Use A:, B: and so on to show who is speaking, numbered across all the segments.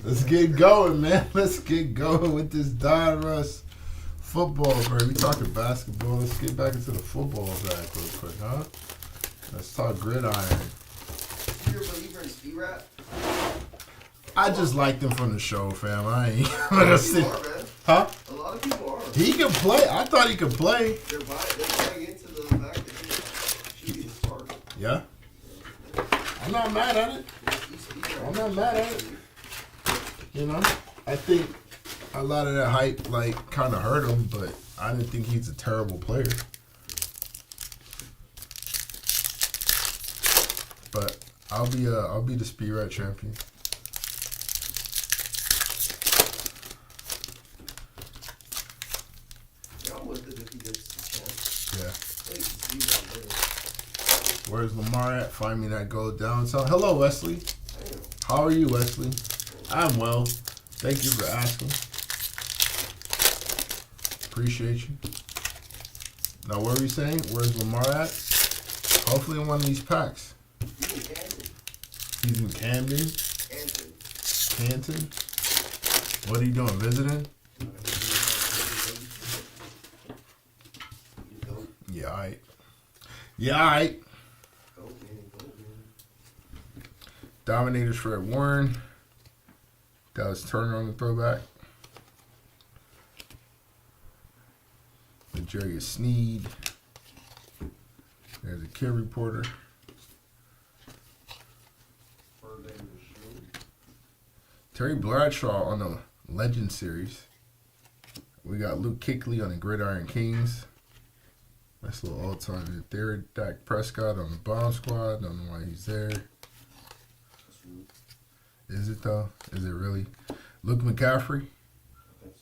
A: Let's get going, man. Let's get going with this Donruss football, bro. We talking basketball. Let's get back into the football back real quick, huh? Let's talk gridiron.
B: You're a believer in speed rap?
A: I just liked him from the show, fam. I ain't
B: gonna sit.
A: Huh?
B: A lot of people are.
A: He can play. I thought he could play.
B: They're buying into the fact that he should be a starter.
A: Yeah. I'm not mad at it. I'm not mad at it. You know, I think a lot of that hype like kind of hurt him, but I didn't think he's a terrible player. But I'll be the speed rat champion.
B: Yeah, I'm with it if he gets the chance.
A: Yeah. Where's Lamar at? Find me that goal downtown. Hello, Wesley. How are you, Wesley? I'm well. Thank you for asking. Appreciate you. Now, what were you saying? Where's Lamar at? Hopefully in one of these packs. He's in Camden. Canton. What are you doing? Visiting? Yeah, alright. Yeah, alright. Dominators for Warren. Dallas Turner on the throwback. Jerry Sneed. There's a kid reporter. Terry Bradshaw on the Legend Series. We got Luke Kuechly on the Gridiron Kings. Nice little all-time theory. Dak Prescott on the Bomb Squad. Don't know why he's there. Is it though? Is it really? Luke McCaffrey.
B: I think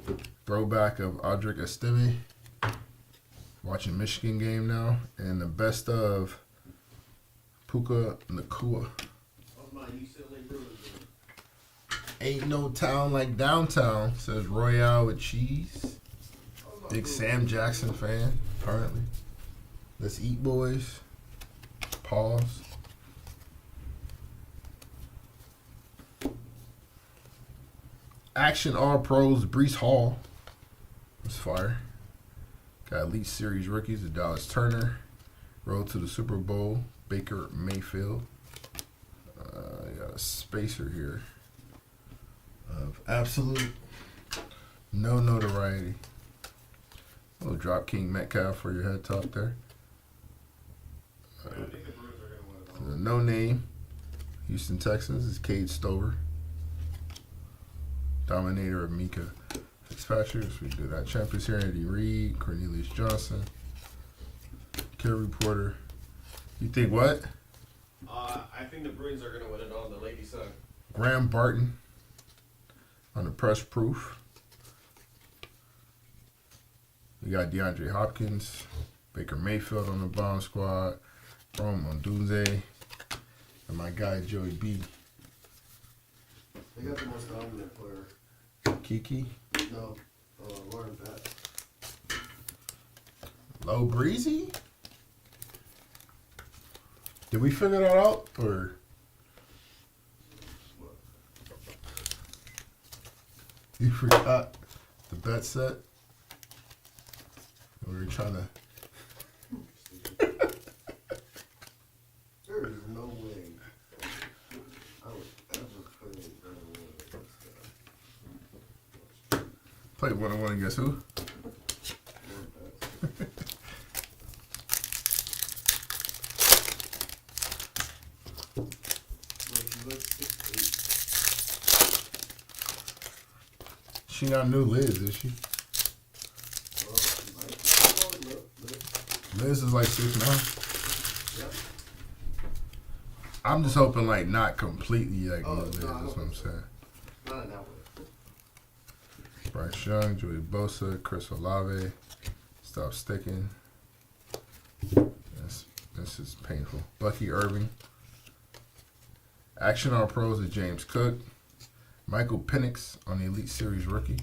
B: so.
A: Throwback of Audric Estime. Watching Michigan game now. And the best of Puka Nacua. Ain't no town like downtown, says Royale with cheese. Big Sam Jackson fan, apparently. Let's eat, boys. Pause. Action All Pros, Breece Hall. That's fire. Got Elite Series rookies, the Dallas Turner. Road to the Super Bowl, Baker Mayfield. Got a spacer here of absolute no notoriety. A little drop King Metcalf for your head top there. No name. Houston Texans is Cade Stover. Dominator of Mika Fitzpatrick. We do that. Champions here, Andy Reid, Cornelius Johnson. Kid reporter. You think what?
C: I think the Bruins are going to win it on the Lady Sun.
A: Graham Barton on the press proof. We got DeAndre Hopkins, Baker Mayfield on the bomb squad, Rome Odunze, and my guy Joey B.
B: They got the most dominant player.
A: Kiki.
B: No, Lauren Bat.
A: Low Breezy? Did we figure that out? Or you forgot the bet set? We were trying to.
B: There is no way I would ever put it in.
A: Play 1-on-1 against who? She not new Liz, is she? Liz is like 6'9".
B: Yep.
A: I'm just hoping like not completely like new Liz.
B: No,
A: That's what I'm saying.
B: Not in that way.
A: Bryce Young, Joey Bosa, Chris Olave. Stop sticking. This is painful. Bucky Irving. Action All Pros of James Cook. Michael Penix on the Elite Series rookie.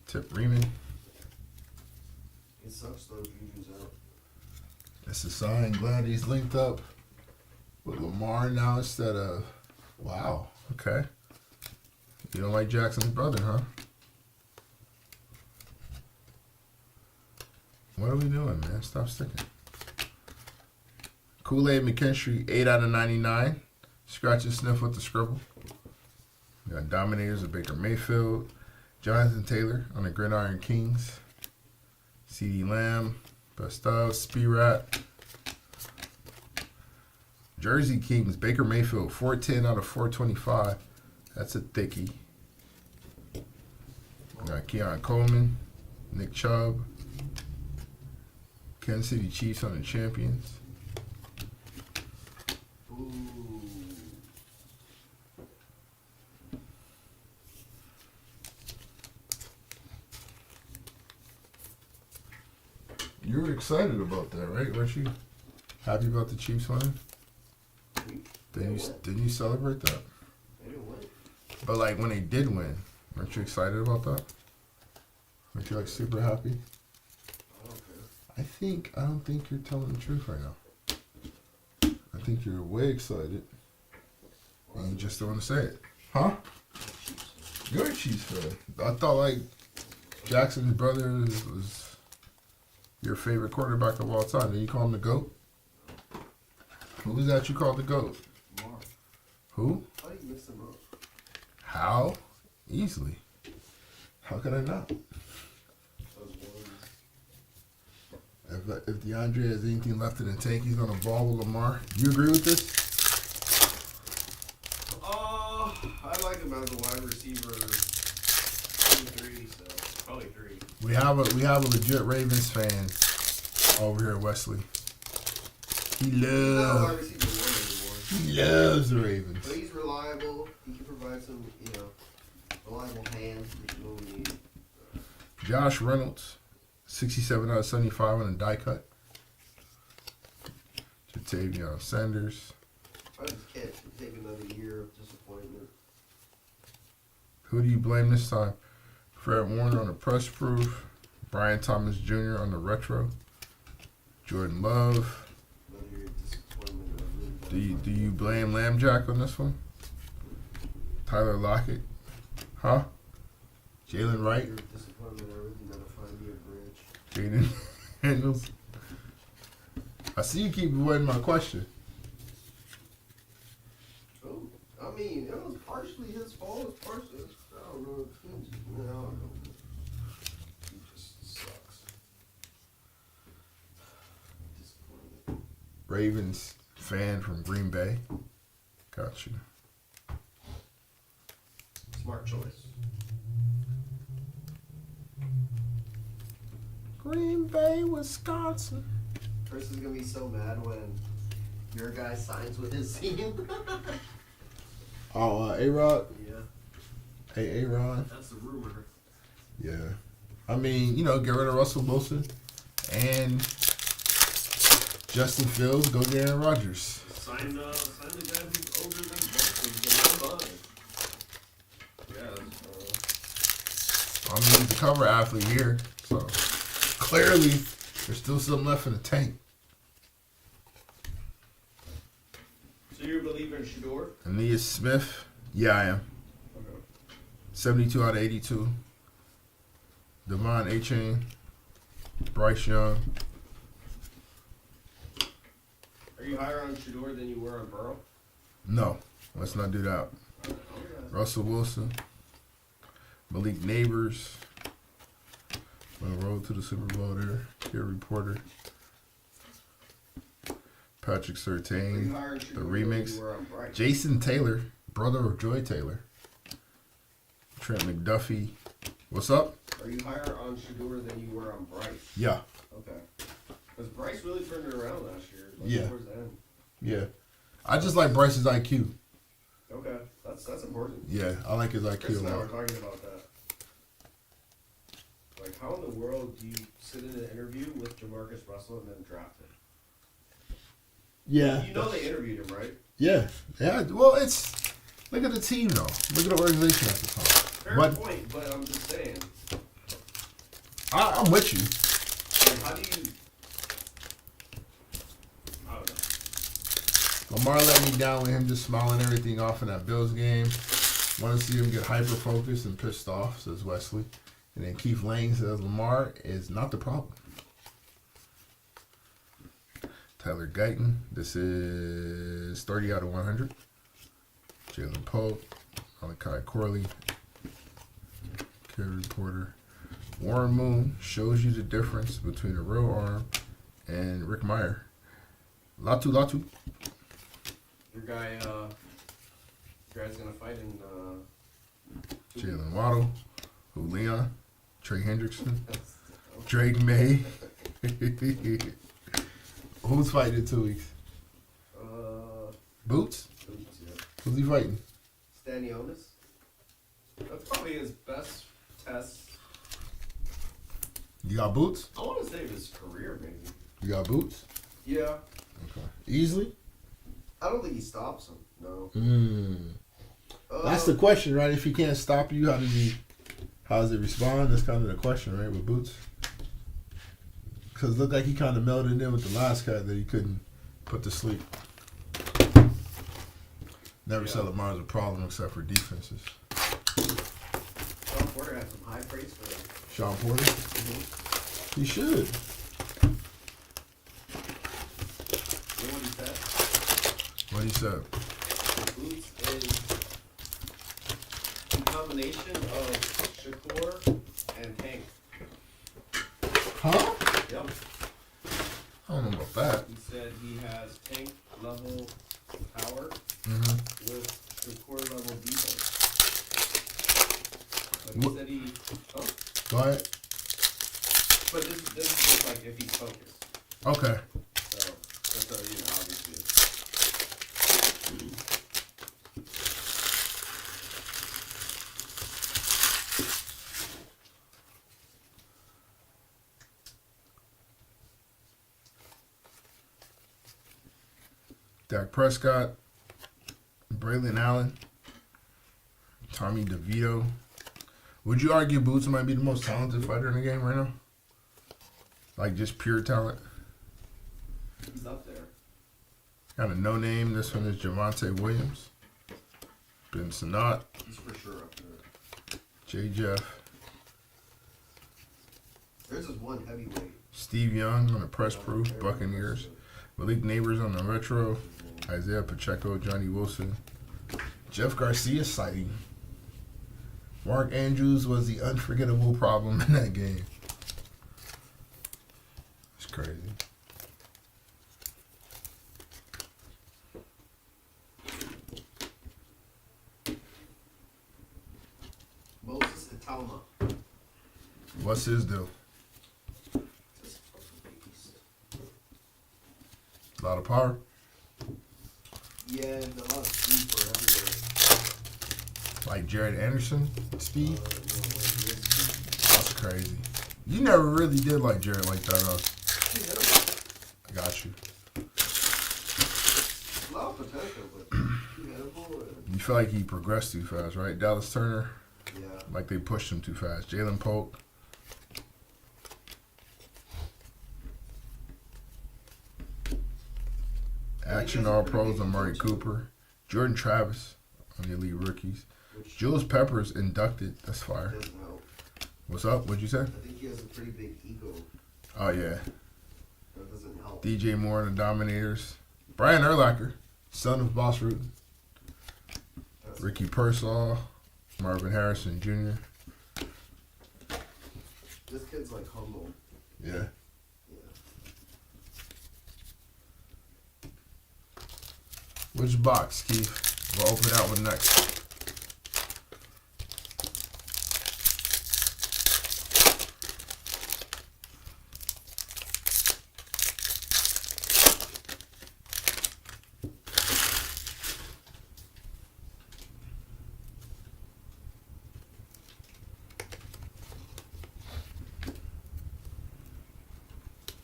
A: Tip Riemann.
B: It sucks though if Juju's out.
A: That's a sign. Glad he's linked up With Lamar now instead of... Wow. Okay. You don't like Jackson's brother, huh? What are we doing, man? Stop sticking. Kool-Aid McKinstry, 8 out of 99. Scratch and sniff with the scribble. We got Dominators of Baker Mayfield. Jonathan Taylor on the Gridiron Kings. CeeDee Lamb. Best of. Speed-Rat. Jersey Kings, Baker Mayfield, 410 out of 425. That's a thickie. We got Keon Coleman. Nick Chubb. Kansas City Chiefs on the Champions.
B: Ooh.
A: You were excited about that, right? Weren't you happy about the Chiefs winning? Didn't you celebrate that?
B: They didn't win.
A: But like when they did win, weren't you excited about that? Weren't you like super happy?
B: I don't care.
A: I don't think you're telling the truth right now. I think you're way excited. And you just don't want to say it. Huh? You're a Chiefs fan. I thought like Jackson's brother was your favorite quarterback of all time. Did you call him the GOAT? Who was that you called the GOAT?
B: Mark.
A: Who?
B: How do you mix them up?
A: How? Easily. How could I not?
B: Those ones.
A: If DeAndre has anything left in the tank, he's gonna ball with Lamar. You agree with this?
C: I like him as a wide receiver 2-3, so probably 3.
A: We have a legit Ravens fan over here, Wesley. He
B: He's not a wide
A: loves
B: receiver 1 anymore.
A: he loves the Ravens.
B: But he's reliable. He can provide some, reliable hands, which is what we need.
A: Josh Reynolds, 67 out of 75 on a die cut. Jatavion Sanders.
B: I just can't take another year of disappointment.
A: Who do you blame this time? Fred Warner on the press proof. Brian Thomas Jr. on the retro. Jordan Love.
B: Another year of disappointment. I really don't
A: Do you blame Lambjack on this one? Tyler Lockett? Huh? Jalen Wright?
B: Year of disappointment. I really gotta find me a bridge.
A: Jaden Daniels? I see you keep avoiding my question.
B: Oh, I mean, it was partially his fault. It's partially, I don't know. I don't know. He just sucks. Disappointed.
A: Ravens fan from Green Bay. Got you.
C: Smart choice.
A: Green Bay, Wisconsin.
B: Chris is gonna be so mad when your guy signs with his team.
A: Oh, A-Rod?
B: Yeah.
A: Hey, A-Rod?
B: That's the rumor.
A: Yeah. I mean, get rid of Russell Wilson and Justin Fields, go get Aaron Rodgers.
C: Sign the guy who's older than Boston. Yeah,
A: He's the cover athlete here, so clearly there's still something left in the tank.
C: so you believe in Shador?
A: Aeneas Smith, yeah, I am.
C: Okay.
A: 72 out of 82. Devon A-Chain, Bryce Young.
C: Are you higher on Shador than you were on Burrow?
A: No, let's not do that. Russell Wilson, Malik Neighbors. On the road to the Super Bowl there. Here, reporter. Patrick
C: Are you
A: Surtain,
C: higher on
A: the
C: Shador
A: remix.
C: than you were on Bryce?
A: Jason Taylor, brother of Joy Taylor. Trent McDuffie. What's up?
C: Are you higher on Shador than you were on Bryce?
A: Yeah.
C: Okay. Because Bryce really turned it around last year.
A: Yeah.
C: Towards the end.
A: Yeah. I just like Bryce's IQ.
C: Okay. That's important.
A: Yeah, I like his
C: Chris
A: IQ a
C: and I were
A: lot.
C: talking about that. Like, how in the world do you sit in an interview with Jamarcus Russell and then draft him?
A: Yeah.
C: You know they interviewed him, right?
A: Yeah. Yeah. Well, look at the team though. Look at the organization at the time.
C: Fair
A: But
C: point, but I'm just saying.
A: I'm with you.
C: Like, how do you... I don't know.
A: Lamar let me down with him just smiling everything off in that Bills game. Want to see him get hyper-focused and pissed off, says Wesley. And then Keith Lang says Lamar is not the problem. Tyler Guyton, this is 30 out of 100. Jalen Pope, Malachi Corley, Kerry Porter. Warren Moon shows you the difference between a real arm and Rick Meyer. Latu.
C: Your guy's gonna fight in.
A: Jalen Waddle, Leon, Trey Hendrickson, Drake May. Who's fighting in 2 weeks? Boots?
C: Boots, yeah.
A: Who's he fighting?
C: Stanionis. That's probably his best test.
A: You got Boots?
C: I want to say his career, maybe.
A: You got Boots?
C: Yeah.
A: Okay. Easily?
C: I don't think he stops him. No.
A: That's the question, right? If he can't stop you, how does it respond? That's kind of the question, right, with Boots? Because it looked like he kind of melded in with the last guy that he couldn't put to sleep. Never said Lamar's a problem except for defenses.
C: Sean Porter had some high praise for him.
A: Sean Porter? He should.
C: You know what he said?
A: What he said?
C: Boots is a combination of Shakur and Hank.
A: Huh?
C: Yep.
A: I don't know about that.
C: He said he has Hank level power with Shakur level defense. But he said he. Oh.
A: Go ahead.
C: But this is just like if he's focused.
A: Okay.
C: So that's obviously.
A: Dak Prescott, Braylon Allen, Tommy DeVito. Would you argue Boots might be the most talented fighter in the game right now? Like just pure talent?
C: He's up there.
A: Got a no name. This one is Javonte Williams. Ben Sinnott.
B: He's for sure up there.
A: J. Jeff.
B: There's this one heavyweight.
A: Steve Young on the press proof. Buccaneers. Malik Neighbors on the retro. Isaiah Pacheco. Johnny Wilson. Jeff Garcia sighting. Mark Andrews was the unforgettable problem in that game. It's crazy.
B: Moses Italma.
A: What's his deal?
B: This fucking beast.
A: A lot of power.
B: Yeah, and a lot of speed for everywhere.
A: Like Jared Anderson speed.
B: No,
A: That's crazy. You never really did like Jared like that, huh? I got you.
B: a lot of potential, but too hittable.
A: You feel like he progressed too fast, right? Dallas Turner,
B: Yeah.
A: like they pushed him too fast. Jalen Polk. Action All Pros Amari Cooper. Jordan Travis on the Elite Rookies.
B: Which
A: Jules Peppers inducted. That's fire.
B: doesn't help.
A: What's up? What'd you say?
B: I think he has a pretty big ego.
A: Oh, yeah.
B: That doesn't help.
A: DJ Moore and the Dominators. Brian Urlacher, son of Boss Root.
B: That's
A: Ricky Pearsall. Marvin Harrison Jr.
B: This kid's like humble.
A: Yeah.
B: Yeah.
A: Which box, Keith? We'll open that one next.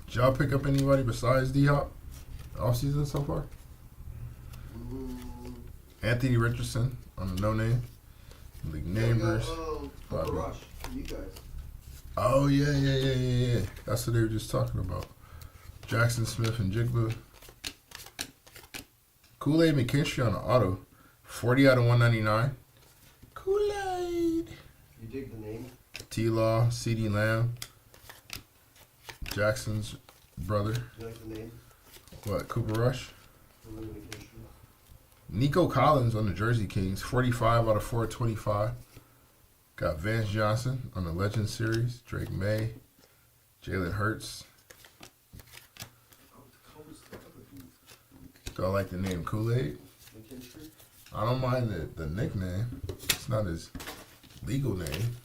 A: Did y'all pick up anybody besides D-Hop offseason so far? Anthony Richardson on the no name. League Neighbors. Bobby.
B: Rush. You guys.
A: Oh, yeah. That's what they were just talking about. Jackson Smith and Jigba. Kool-Aid McKinstry on the auto. 40 out of 199. Kool-Aid.
B: You dig the name?
A: T-Law, C.D. Lamb. Jackson's brother.
B: You like the name?
A: What, Cooper Rush?
B: Kool-Aid McKinstry.
A: Nico Collins on the Jersey Kings. 45 out of 425. Got Vance Johnson on the Legends series. Drake May. Jalen Hurts. Do I like the name Kool-Aid?
B: McKinstry?
A: I don't mind the nickname. It's not his legal name.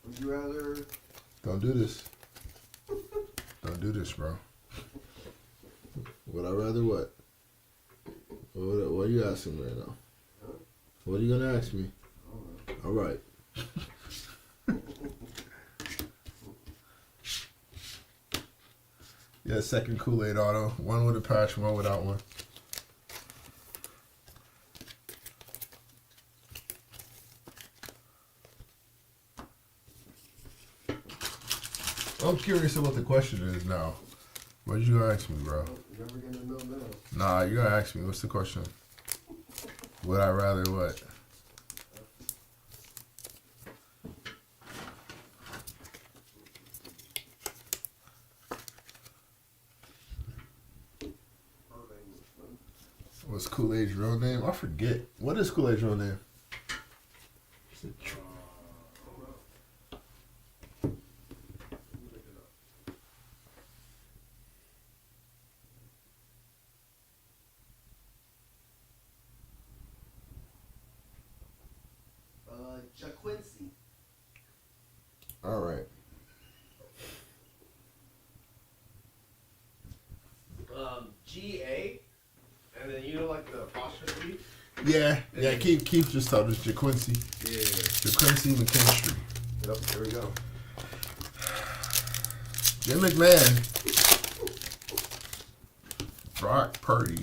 B: Would you rather?
A: Don't do this. Don't do this, bro. Would I rather what? What are you asking me right now?
B: Huh?
A: What are you gonna ask me? All right. Yeah, second Kool-Aid auto. One with a patch, one without one. I'm curious of what the question is now. What did you ask me, bro?
B: You're never gonna know now.
A: Nah, you gotta ask me. What's the question? Would I rather what? What's Kool-Aid's real name? I forget. What is Kool-Aid's real name?
B: Jaquincy.
A: All right.
C: G-A, and then you know like the apostrophe?
A: Yeah. Keith just told us Jaquincy.
B: Yeah.
A: Jaquincy McKinstry.
B: Yep, there we go.
A: Jim McMahon. Brock Purdy.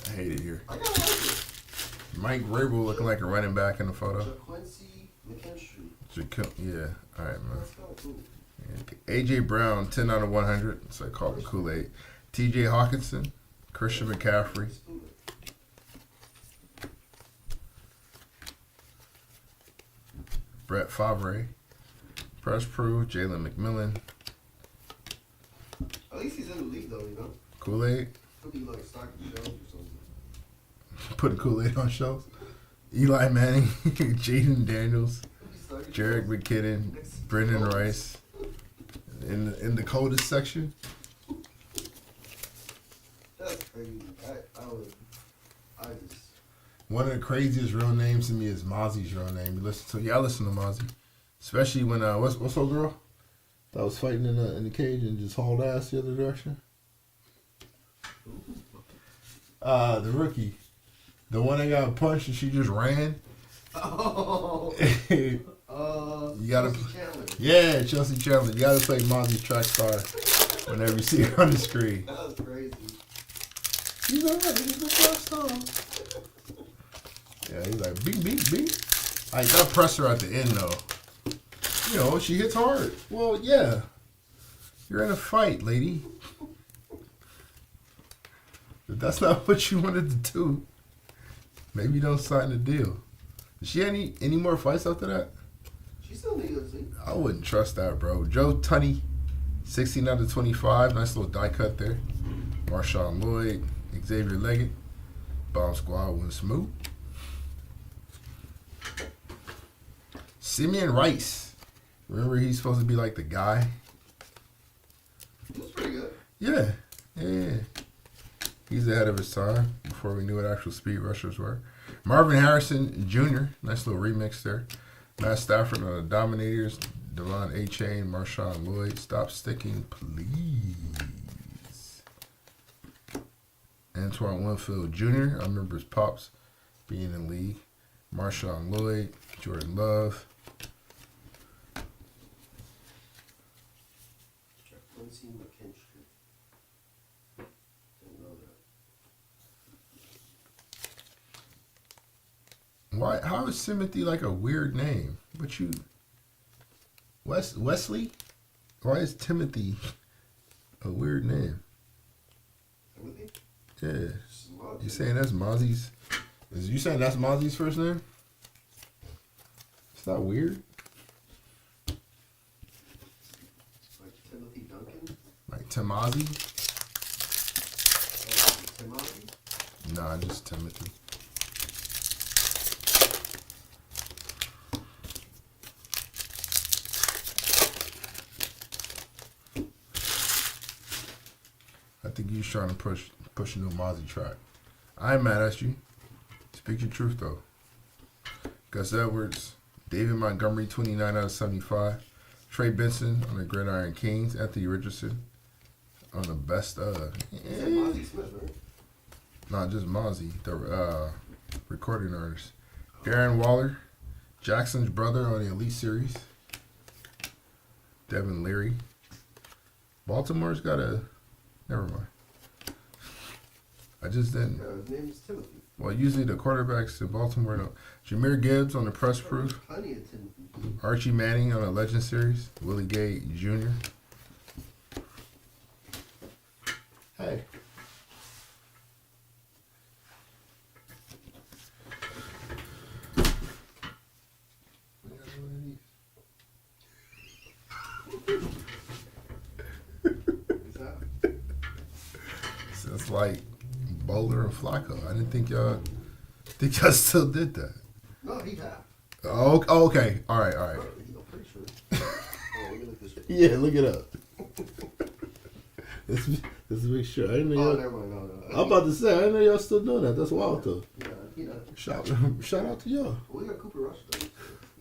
A: I hate it here.
B: I gotta like it.
A: Mike Vrabel looking like a running back in the photo.
B: Jaquincy McKinstry.
A: Yeah. All right, man.
B: That's kind of cool.
A: A.J. Brown, 10 out of 100. So I call him Kool-Aid. T.J. Hawkinson. Christian McCaffrey.
B: Let's do it.
A: Brett Favre. Press Prue. Jalen McMillan.
B: At least he's in the league though, you know?
A: Kool-Aid.
B: Could be like stocking shelves or something.
A: Putting Kool-Aid on shelves. Eli Manning. Jaden Daniels.
B: Could be stocking
A: Jerick
B: shelves.
A: McKinnon. Brendan Rice. In the coldest section.
B: That's crazy. I just.
A: One of the craziest real names to me is Mozzie's real name. I listen to Mozzie. Especially when what's old girl that was fighting in the cage and just hauled ass the other direction. The rookie, the one that got punched and she just ran.
B: Oh.
A: You gotta.
B: Chelsea Chandler.
A: Yeah, Chelsea Chandler. You gotta play Mozzie's track star whenever you see her on the screen.
B: That was crazy.
A: He's alright. He's the first time. Yeah, he's like beep beep beep. Like that presser at the end though. You know, she hits hard. Well, yeah. You're in a fight, lady. If that's not what you wanted to do, maybe you don't sign the deal. Did she have any more fights after that?
B: She's still in the UFC.
A: I wouldn't trust that, bro. Joe Tunney, 16 out of 25. Nice little die cut there. Marshawn Lloyd, Xavier Leggett. Bomb Squad went smooth. Simeon Rice. Remember he's supposed to be like the guy?
B: He was pretty good.
A: Yeah. He's ahead of his time before we knew what actual speed rushers were. Marvin Harrison Jr. Nice little remix there. Matt Stafford on the Dominators. Devon A-Chain, Marshawn Lloyd. Stop sticking, please. Antoine Winfield Jr. I remember his pops being in the league. Marshawn Lloyd. Jordan Love.
B: Jaquincy McKinstry. Didn't know that.
A: Why? How is Timothy like a weird name? But Wesley? Why is Timothy a weird name.
B: Timothy?
A: Yeah.
B: Smudge.
A: You saying that's Mozzie's? Is you saying that's Mozzie's first name? It's not weird.
B: Like Timothy Duncan?
A: Like Timozzie?
B: Timothy?
A: Nah, just Timothy. I think you trying to push a new Mozzie track. I ain't mad at you. Speak your truth though. Gus Edwards, David Montgomery, 29 out of 75. Trey Benson on the Gridiron Kings. Anthony Richardson on the best
B: Is that Mozzie Smith, right?
A: Not just Mozzie, the recording artist. Darren Waller, Jackson's brother on the Elite Series. Devin Leary. Baltimore's got a... Never mind. I just didn't...
B: Yeah, his name is Timothy.
A: Well, usually the quarterbacks in Baltimore don't. Jameer Gibbs on the press proof.
B: Plenty of Timothy.
A: Archie Manning on the Legend Series. Willie Gay Jr. Hey.
B: What's that?
A: So it's like Bowler and Flacco. I didn't think y'all still did that.
B: No, he have.
A: Oh, okay. All right.
B: I'm pretty sure. Oh, let me look this way.
A: Yeah, look it up. Let's make sure. I didn't know
B: Oh,
A: y'all.
B: never mind. No.
A: I'm about to say I didn't know y'all still doing that. That's wild though.
B: Yeah, he does.
A: Shout out to y'all.
B: Well, we got Cooper Rush though. So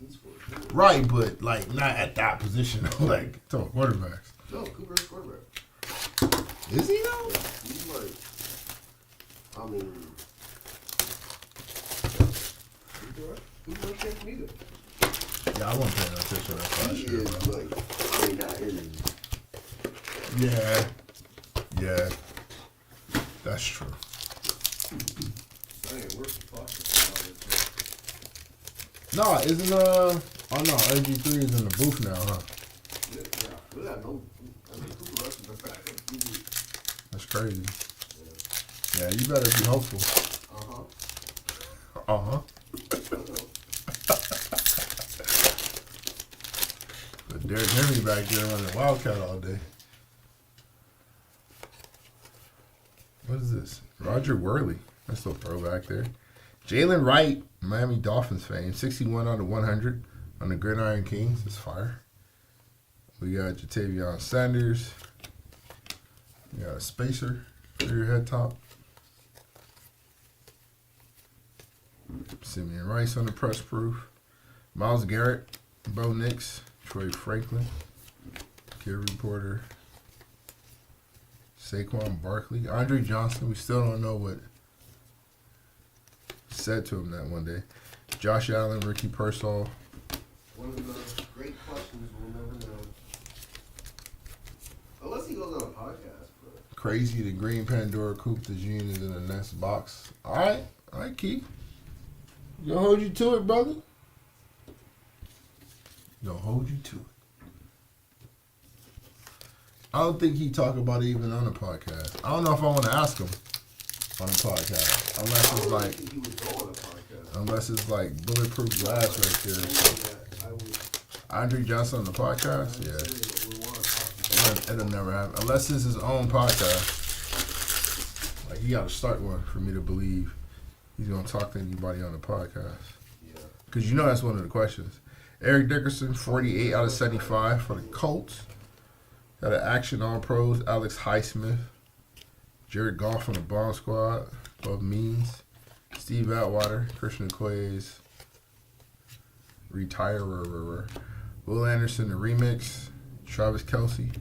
B: he's for it.
A: Right, but like not at that position. Like talking quarterbacks.
B: No, Cooper Rush quarterback.
A: Is he though?
B: Yeah, he's like, I mean, Cooper Rush can't me either.
A: Yeah, I wasn't paying attention to that last
B: He
A: year.
B: is like, I mean, that is.
A: Yeah, that's true.
B: I ain't worth the talking
A: No, isn't oh no, RG3 is in the booth now, huh?
B: Yeah, we got no. I mean, Cooper Rush is the backup.
A: That's crazy. Yeah, you better be hopeful.
B: Uh-huh.
A: But Derrick Henry back there running Wildcat all day. What is this? Roger Worley. That's a throwback there. Jalen Wright, Miami Dolphins fame, 61 out of 100 on the Gridiron Kings. That's fire. We got Jatavion Sanders. We got a spacer for your head top. Simeon Rice on the press proof. Myles Garrett, Bo Nix, Troy Franklin, Kid Reporter, Saquon Barkley, Andre Johnson. We still don't know what said to him that one day. Josh Allen, Ricky Pearsall.
B: One of the great questions we'll never know. Unless he goes on a podcast, but.
A: Crazy, the green Pandora coupe, the gene is in the next box. All right, Keith. Gonna hold you to it, brother. Gonna hold you to it. I don't think he talk about it even on the podcast. I don't know if I want to ask him on the podcast, unless it's like,
B: He would go on a podcast.
A: unless it's like bulletproof glass right there.
B: I would.
A: Andre Johnson on the podcast, yeah,
B: We want to talk.
A: it'll never happen unless it's his own podcast. Like he got to start one for me to believe he's gonna talk to anybody on the podcast.
B: Yeah.
A: Because you know that's one of the questions. Eric Dickerson, 48 out of 75 for the Colts. Got an action all pros. Alex Highsmith. Jared Goff on the bomb squad. Above means. Steve Atwater. Christian Okoye's retirer. Will Anderson, the remix. Travis Kelce.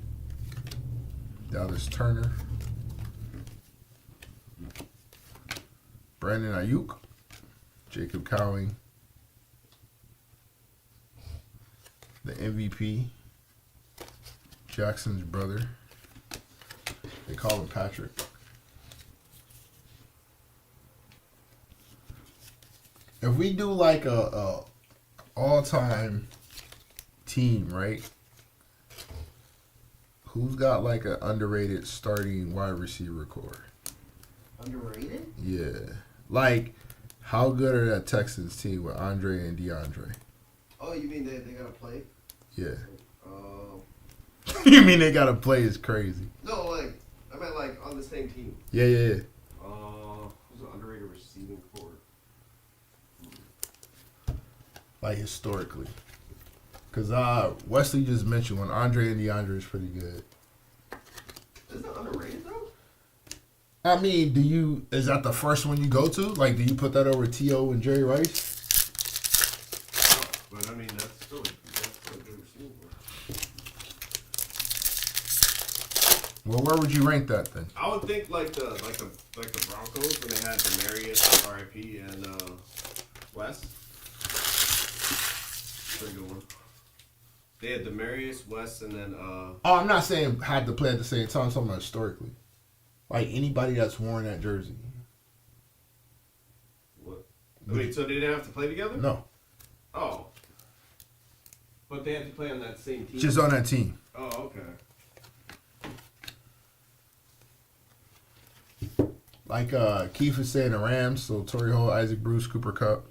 A: Dallas Turner. Brandon Ayuk. Jacob Cowing. The MVP, Jackson's brother. They call him Patrick. If we do like a all-time team, right? Who's got like an underrated starting wide receiver core?
B: Underrated?
A: Yeah. Like, how good are that Texans team with Andre and DeAndre?
B: Oh, you mean they gotta play?
A: Yeah.
B: Uh,
A: You mean they gotta play is crazy.
B: no, like I meant like on the same team.
A: Yeah.
C: Who's an underrated receiving core?
A: Like historically. Because Wesley just mentioned when Andre and DeAndre is pretty good.
B: Isn't it underrated though?
A: I mean, is that the first one you go to? Like, do you put that over T.O. and Jerry Rice?
C: No, but I mean that's still a good receiving core.
A: Well, where would you rank that then?
C: I would think like the Broncos when they had Demarius, R.I.P. and West. Pretty good one. They had Demarius, West, and then
A: Oh, I'm not saying had to play at the same time. I'm talking about historically. Like, anybody that's worn that jersey.
C: what? I mean, so they didn't have to play together?
A: No.
C: Oh. But they had to play on that same team.
A: Just on that team.
C: Oh, okay.
A: Like Keith is saying, the Rams, so Torrey Holt, Isaac Bruce, Cooper Kupp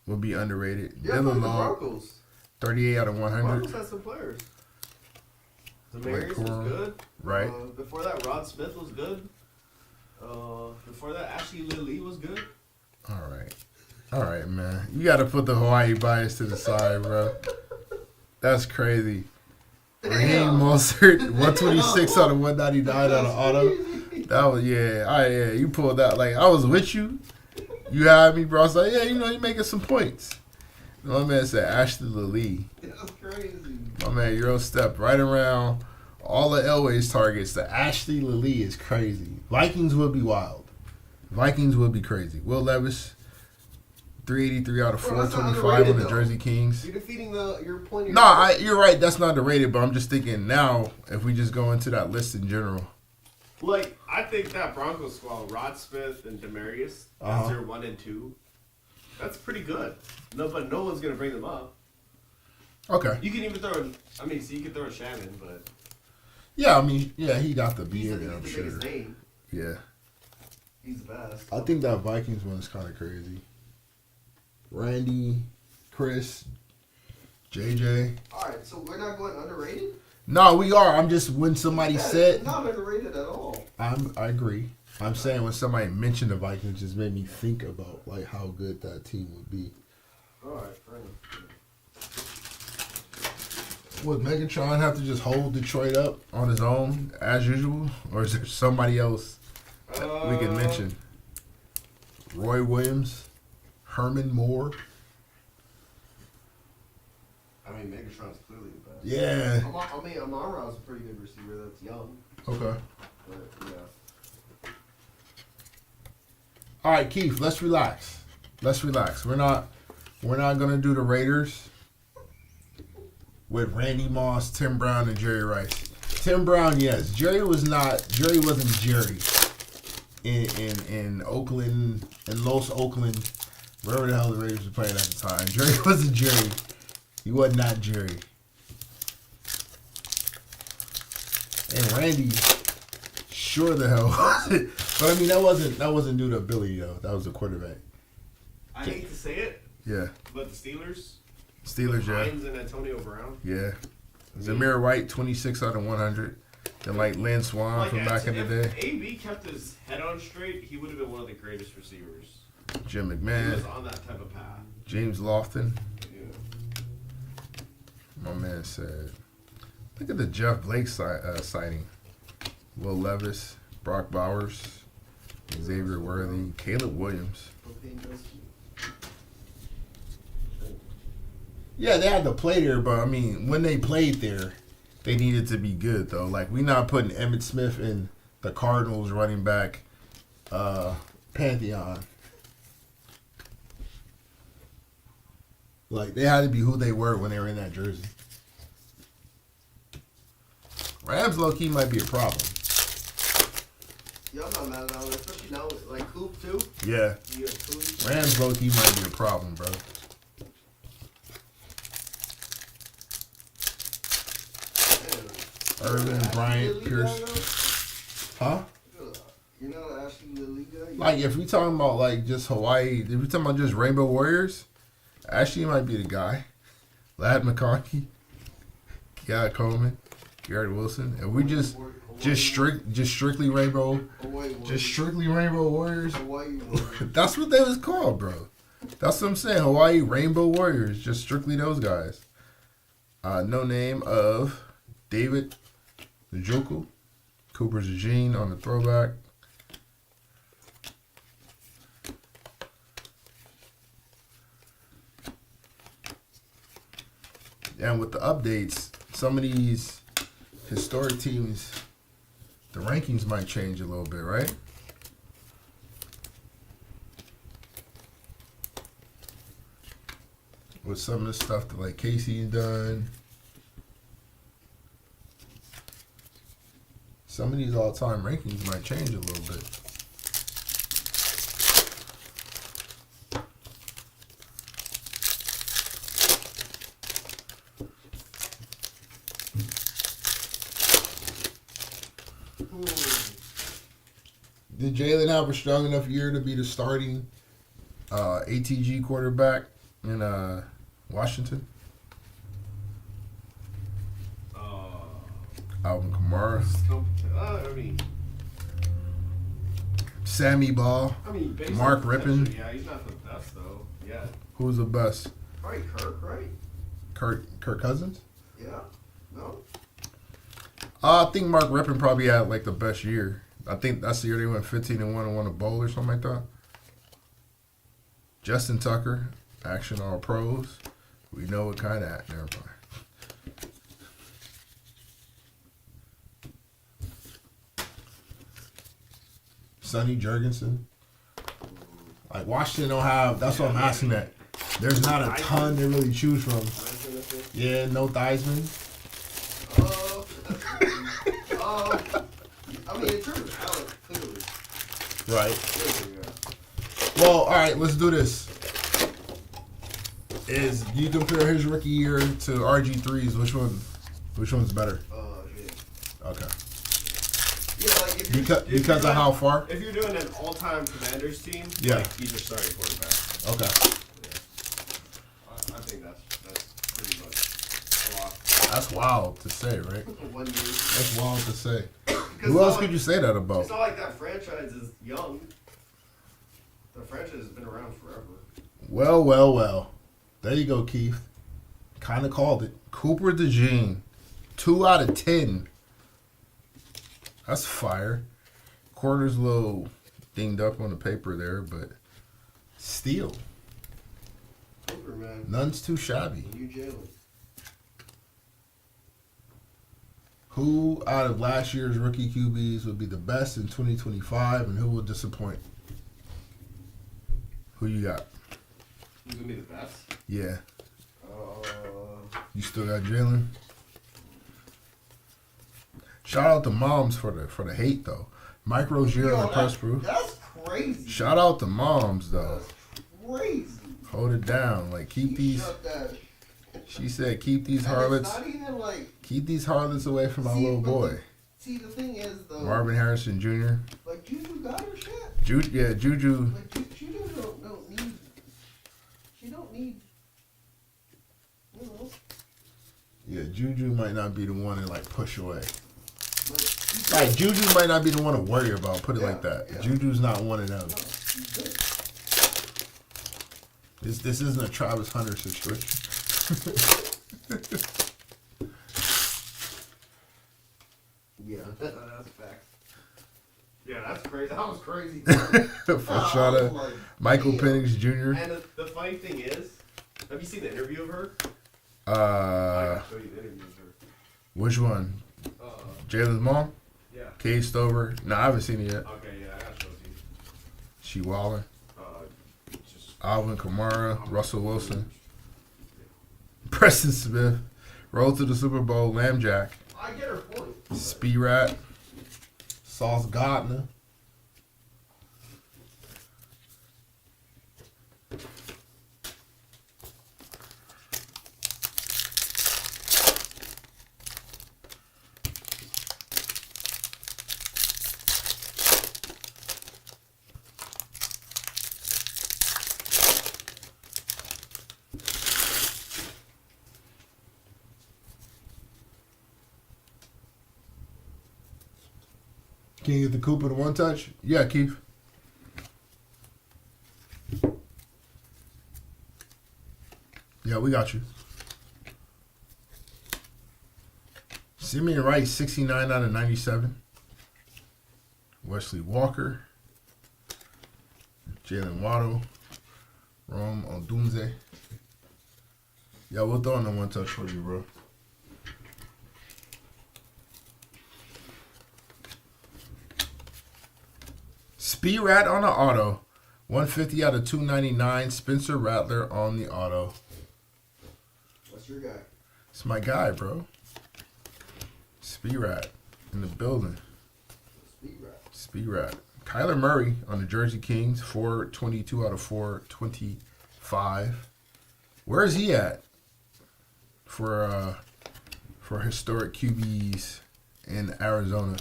A: would be underrated.
B: Yeah,
A: Dylan
B: the
A: Long,
B: Broncos.
A: 38 out of 100.
B: Broncos had some players. Demarius was
A: Corum.
B: good.
A: Right.
B: Before that, Rod Smith was good. Before that, Ashley Lilly was good.
A: All right, man. You got to put the Hawaii bias to the side, bro. That's crazy. Raheem Mostert, 126 out of 199 on an auto. That was, yeah, you pulled that. Like, I was with you. You had me, bro. I was like, yeah, you're making some points. My man said Ashley Lilly.
B: That's crazy.
A: My man, Euro stepped right around all of Elway's targets. The Ashley Lilly is crazy. Vikings would be wild. Vikings would be crazy. Will Levis, 383 out of
B: Bro, that's not
A: 425 on the
B: underrated,
A: Jersey Kings.
B: You're defeating your point.
A: No, you're right. That's not underrated, but I'm just thinking now, if we just go into that list in general.
C: Like, I think that Broncos squad, Rod Smith and Demarius, that's their 1 and 2. That's pretty good. No, but no one's gonna bring them up.
A: Okay.
C: You can even throw. So you can throw a Shannon, but
A: Yeah, he got the B
B: He's
A: in
B: the
A: there, I'm sure.
B: biggest name.
A: Yeah.
B: He's the best.
A: I think that Vikings one is kind of crazy. Randy, Chris, JJ.
B: All right, so we're not going underrated.
A: No, we are. I'm just, when somebody said,
B: Not underrated at all.
A: I agree. I'm saying when somebody mentioned the Vikings, just made me think about like how good that team would be.
B: All right, fair enough.
A: Would Megatron have to just hold Detroit up on his own as usual, or is there somebody else we can mention? Roy Williams, Herman Moore.
B: I mean, Megatron's clearly the best.
A: Yeah.
B: Amon-Ra's a pretty good receiver that's young.
A: Okay.
B: But, yeah.
A: All right, Keith. Let's relax. We're not gonna do the Raiders with Randy Moss, Tim Brown, and Jerry Rice. Tim Brown, yes. Jerry wasn't Jerry in Oakland, in Los Oakland, wherever the hell the Raiders were playing at the time. Jerry wasn't Jerry. He was not Jerry. And Randy, sure the hell wasn't. But I mean, that wasn't due to ability though. That was the quarterback.
C: I hate to say it,
A: Yeah.
C: but the Steelers,
A: Yeah.
C: Hines and Antonio Brown.
A: Yeah. Zamir White, 26 out of 100. And like Lynn Swan from back in the day.
C: If AB kept his head on straight, he would have been one of the greatest receivers.
A: Jim
C: He
A: McMahon.
C: was on that type of path.
A: James Lofton.
C: Yeah.
A: My man said, look at the Jeff Blake signing. Will Levis, Brock Bowers, Xavier Worthy, Caleb Williams. Yeah, they had to play there, but I mean, when they played there, they needed to be good though. Like, we not putting Emmitt Smith in the Cardinals running back pantheon. Like, they had to be who they were when they were in that jersey. Rams low-key might be a problem.
B: Yeah, I'm not mad at that one, especially now with like Coop too.
A: Yeah.
B: You have Coop.
A: Rams low-key might be a problem, bro.
B: Man,
A: Irvin, Bryant, Pierce. Huh?
B: You're not Ashley Liga?
A: Like, if we talking about, like, just Hawaii, if we talking about just Rainbow Warriors, Ashley might be the guy. Lad McConkey, Garrett Coleman, Garrett Wilson. If we just strictly Rainbow, just strictly Rainbow Warriors, that's what they was called, bro. That's what I'm saying. Hawaii Rainbow Warriors, just strictly those guys. No name of David Njoku, Cooper's Eugene on the throwback. And with the updates, some of these historic teams, the rankings might change a little bit, right? With some of the stuff that like Casey's done. Some of these all-time rankings might change a little bit. Did Jalen have a strong enough year to be the starting ATG quarterback in Washington? Alvin Kamara.
C: I mean,
A: Sammy Ball.
C: I mean,
A: Mark Rippon.
C: Yeah, he's not the best though. Yeah.
A: Who's the best?
B: Probably Kirk, right?
A: Kirk Cousins?
B: Yeah. No?
A: I think Mark Rippon probably had like the best year. I think that's the year they went 15-1 and won a bowl or something like that. Justin Tucker, Action All Pros. We know what kind of act. Never mind. Sonny Jurgensen. Like Washington don't have. That's what I'm asking. That there's not a ton to really choose from. Yeah, no Theismann.
B: I mean, in terms of talent, clearly.
A: Right. Well, all right. Let's do this. Do you compare his rookie year to RG3's? Which one's better?
B: Yeah.
A: Okay.
B: Yeah, like if
A: Because of how far?
C: If you're doing an all-time Commanders team,
A: Yeah.
C: like, he's your starting quarterback.
A: Okay.
C: Yeah. I think that's pretty much a lot.
A: That's wild to say, right?
B: 1 year.
A: That's wild to say.
C: Because
A: Who else could you say that about?
C: It's not like that franchise is young. The franchise has been around forever.
A: Well. There you go, Keith. Kind of called it. Cooper DeJean. 2 out of 10. That's fire. Quarter's a little dinged up on the paper there, but still.
B: Cooper, man.
A: None's too shabby.
B: New Jalen.
A: Who out of last year's rookie QBs would be the best in 2025, and who will disappoint? Who you got?
C: Who's gonna be the best?
A: Yeah. You still got Jalen? Shout out to moms for the hate though. Mike Rozier on the press proof.
B: That's crazy.
A: Shout out to moms though.
B: That's crazy.
A: Hold it down. Like keep these.
B: Shut that.
A: She said keep these
B: And
A: harlots.
B: It's not even like.
A: Keep these harlots away from my little boy.
B: See, the thing is though.
A: Marvin Harrison Jr.
B: Like Juju got her shit.
A: Juju.
B: Like Juju don't need. She don't need. You know.
A: Yeah, Juju might not be the one to like push away.
B: Like,
A: Like Juju might not be the one to worry about. Put it like that.
B: Yeah.
A: Juju's not one of them.
B: no, she's good.
A: This isn't a Travis Hunter situation.
B: Yeah, that's facts.
C: Yeah, that's crazy. That was crazy.
A: Shout out Michael Penix Jr.
C: And the funny thing is, have you seen the interview of her? I can show you the interview of her.
A: Which one? Jalen's mom?
C: Yeah.
A: Kay Stover? No, I haven't seen it yet.
C: Okay, yeah, I gotta show you.
A: She Waller.
C: Just
A: Alvin Kamara. Russell Wilson. Preston Smith. Roll to the Super Bowl. Lamb Jack.
B: I get her point.
A: Speed-Rat. Sauce Gardner. Can you get the Cooper to one touch? Yeah, Keith. Yeah, we got you. Simeon Rice, 69 out of 97. Wesley Walker. Jalen Waddle. Rome Odunze. Yeah, we'll throw in the one touch for you, bro. Speed Rat on the auto. 150 out of 299. Spencer Rattler on the auto.
B: What's your guy?
A: It's my guy, bro. Speed Rat in the building.
B: Speed Rat.
A: Speed Rat. Kyler Murray on the Jersey Kings. 422 out of 425. Where is he at for historic QBs in Arizona?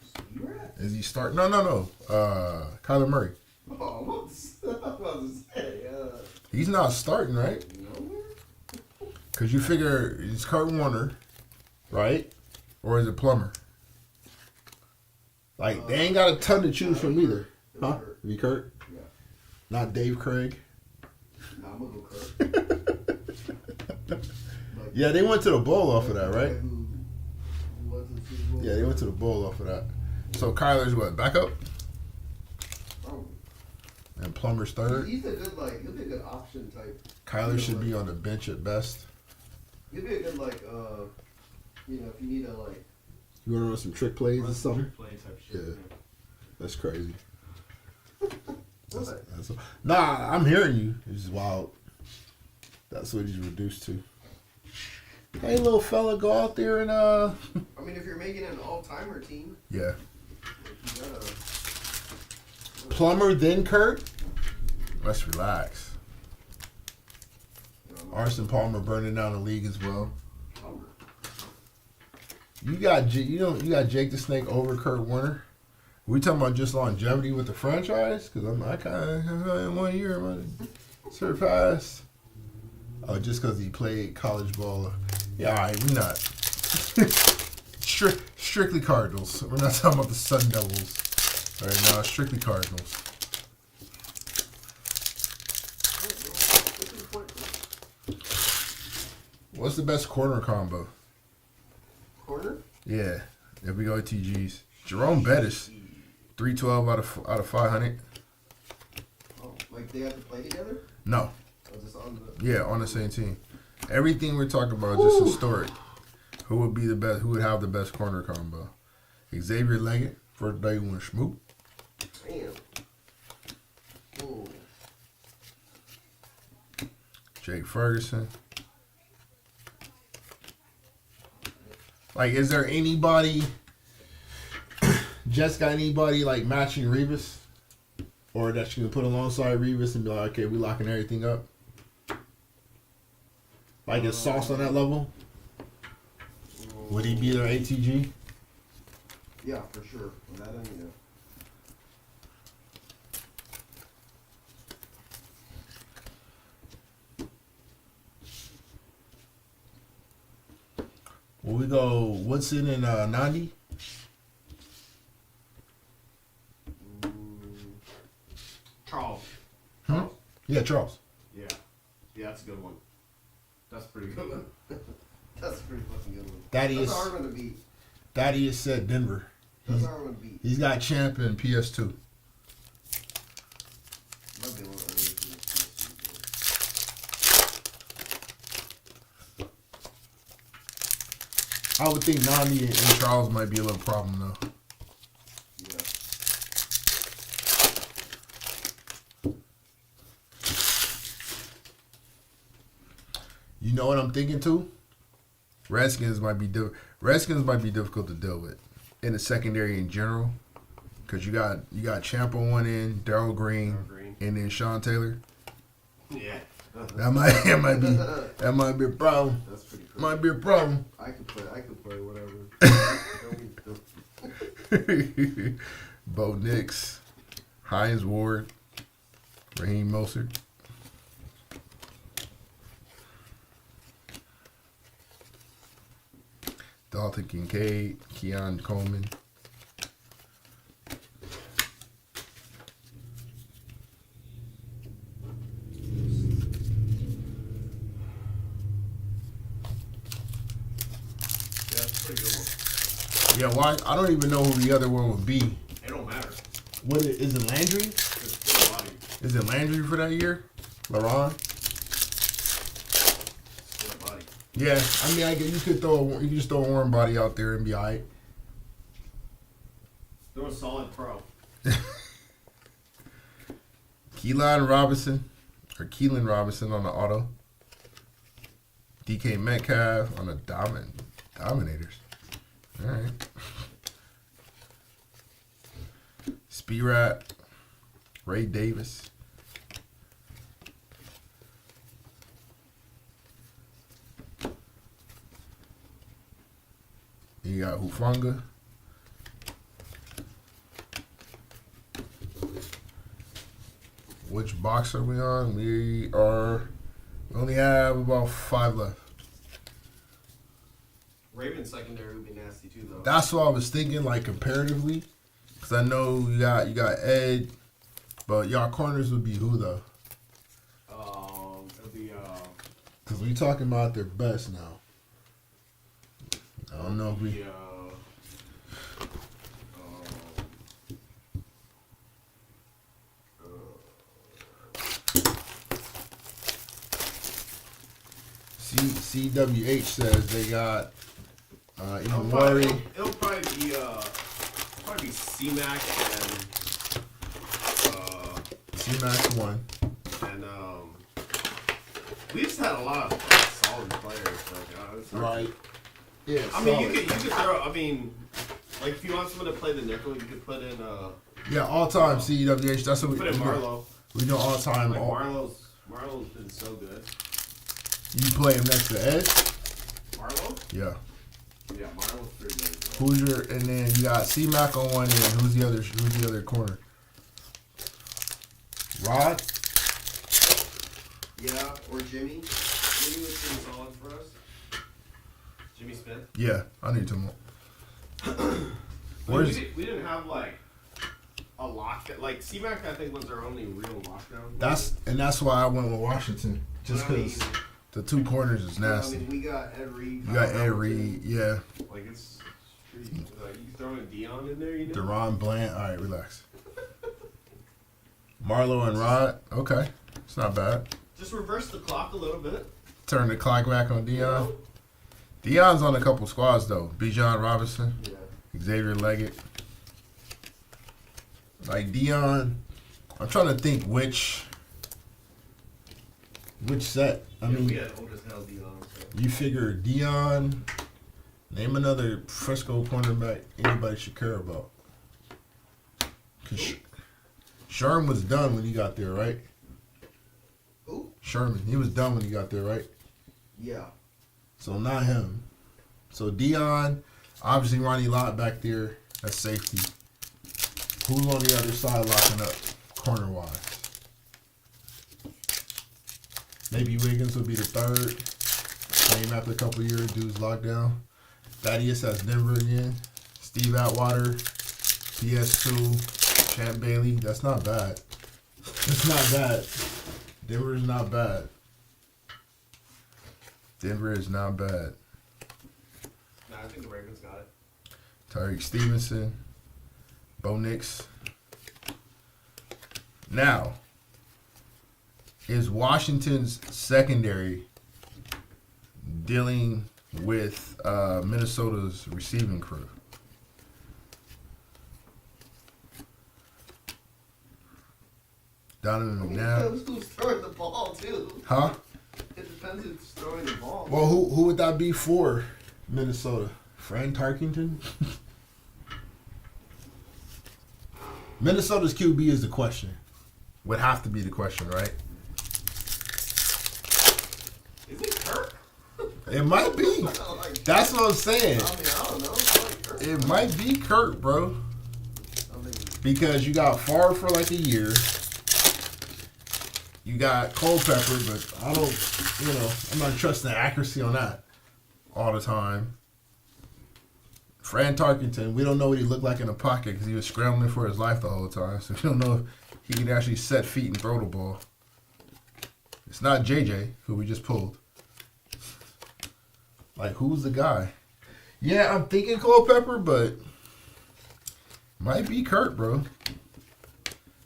B: Speed Rat?
A: Is he start? No. Kyler Murray.
B: Oh, I'm about to say,
A: He's not starting, right?
B: nowhere?
A: Because you figure it's Kurt Warner, right? Or is it Plummer? Like, they ain't got a ton to choose from either. Huh? Be Kurt?
B: Yeah.
A: Not Dave Craig?
B: Nah, I'm gonna go Kurt. Like,
A: Yeah, they went to the bowl off of that, right?
B: Who was the Super Bowl?
A: Yeah, they went to the bowl off of that. So Kyler's what? Backup?
B: Oh.
A: And Plummer's third?
B: He's a good, he'll be a good option type.
A: Kyler should be on the bench at best.
B: He'll be a good, if you need a,
A: You want to run some trick plays or something?
C: Trick play type shit.
A: Yeah. That's crazy.
B: what?
A: Nah, I'm hearing you. It's just wild. That's what he's reduced to. Hey, little fella, go out there and
B: I mean, if you're making an all-timer team,
A: yeah.
B: you gotta.
A: Plummer, then Kurt. Let's relax. Arson Palmer burning down the league as well. You got Jake the Snake over Kurt Warner. We talking about just longevity with the franchise? Because I kind of in 1 year, man, surpassed. Oh, just because he played college ball. Yeah, all right, we're not. Strictly Cardinals. We're not talking about the Sun Devils. All right, now strictly Cardinals. What's the best corner combo?
B: Corner?
A: Yeah, if we go TGs. Jerome Bettis, 312 out of 500.
B: Oh, they have to play together?
A: No,
B: Or just on the.
A: yeah, on the same team. Everything we're talking about is just historic. Who would be the best? Who would have the best corner combo? Xavier Leggett, first day one Schmoop.
B: Damn. Oh.
A: Jake Ferguson. Like, is there anybody? Jets got anybody like matching Revis, or that you can put alongside Revis and be like, okay, we locking everything up. Like, is Sauce on that level? Would he be their ATG?
B: Yeah, for sure. That,
A: Will we go Woodson and Nandi?
C: Charles.
A: Yeah, Charles.
C: Yeah. Yeah, that's a good one. That's a pretty good one.
B: That's a pretty fucking good one.
A: That
B: That's
A: is.
B: a hard one to beat.
A: Daddy is said Denver.
B: That's a hard one to beat.
A: He's got champ in PS2.
B: Might be one of those.
A: I would think Nandi and Charles might be a little problem though.
B: Yeah.
A: You know what I'm thinking too? Redskins might be difficult to deal with in the secondary in general, because you got Champ on one end, Darryl Green, and then Sean Taylor.
C: Yeah.
A: That might be a problem.
B: That's pretty cool.
A: Might be a problem.
B: I could play whatever.
A: Bo Nix, Hines Ward, Raheem Mostert. Dalton Kincaid, Keon Coleman,
C: pretty good one.
A: Yeah, why? I don't even know who the other one would be.
C: It don't matter.
A: What is it? Landry?
C: It's good body.
A: Is it Landry for that year? LaRon?
C: Good body.
A: Yeah, I mean, I guess you could you could just throw a warm body out there and be alright.
C: They're a solid pro.
A: Keelan Robinson on the auto. DK Metcalf on the Dominators. All right. Speed-Rat. Ray Davis. You got Hufanga. Which box are we on? We only have about 5 left.
C: Ravens secondary would be nasty too, though.
A: That's what I was thinking, like comparatively, because I know you got Ed, but y'all corners would be who though?
C: It'll be
A: Because we talking about their best now. I don't know if we. CWH says they got Iwari.
C: It'll probably be C-Mac and
A: C-Max 1.
C: and we just had a lot of solid players. Like, it's hard to-
A: Right. Yeah.
C: I mean, you could throw. I mean, like if you want someone to play the nickel, you could put in
A: Yeah, all time CWH. That's what we
C: put in Marlowe.
A: We know all time.
C: Like Marlowe's been so good.
A: You play him next to Ed?
C: Marlowe?
A: Yeah.
C: Yeah, Marlowe's pretty good.
A: Who's your? And then you got C-Mac on one end. Who's the other corner? Rod?
B: Yeah, or Jimmy.
C: Jimmy was pretty solid for us. Jimmy Smith.
A: Yeah, I need to.
C: We didn't have like a lockdown. Like C-Mac, I think was our only real lockdown.
A: That's why I went with Washington, just because the two corners is nasty.
B: I mean, we got Ed Reed.
A: You got Ed Reed, yeah.
C: Like it's pretty. Like you throwing Dion in there, you know.
A: Deron Bland. All right, relax. Marlowe and Rod. Okay, it's not bad.
C: Just reverse the clock a little bit.
A: Turn the clock back on Dion. Dion's on a couple squads though. Bijan Robinson,
B: Yeah.
A: Xavier Leggett. Like Dion, I'm trying to think which set. I mean,
C: we had old as hell Dion. So.
A: you figure Dion. Name another Frisco cornerback anybody should care about. Cause Sherman was done when he got there, right?
B: Who?
A: Sherman, he was done when he got there, right?
B: Yeah.
A: So not him. So Dion, obviously Ronnie Lott back there as safety. Who's on the other side locking up corner wise? Maybe Wiggins would be the third. Name after a couple of years, dude's locked down. Thaddeus has Denver again. Steve Atwater, PS2, Champ Bailey. That's not bad. It's not bad. Denver is not bad. Denver is not bad.
C: Nah, I think the Ravens got it.
A: Tyreek Stevenson, Bo Nix. Now, is Washington's secondary dealing with Minnesota's receiving crew? Donovan
B: It
A: McNabb.
B: depends who's throwing the ball, too.
A: Huh?
B: It depends who's throwing the ball.
A: Well, who would that be for Minnesota? Fran Tarkington? Minnesota's QB is the question. Would have to be the question, right?
C: Is it Kirk?
A: It might be.
B: Like,
A: That's what I'm saying.
B: I mean, I don't know. It's like Kirk.
A: It might be Kurt, bro.
B: I mean,
A: Because you got Favre for like a year. You got Culpepper, but I don't, I'm not trusting the accuracy on that all the time. Fran Tarkington, we don't know what he looked like in the pocket because he was scrambling for his life the whole time. So we don't know if he can actually set feet and throw the ball. It's not JJ, who we just pulled. Like, who's the guy? Yeah, I'm thinking Culpepper, but might be Kurt, bro.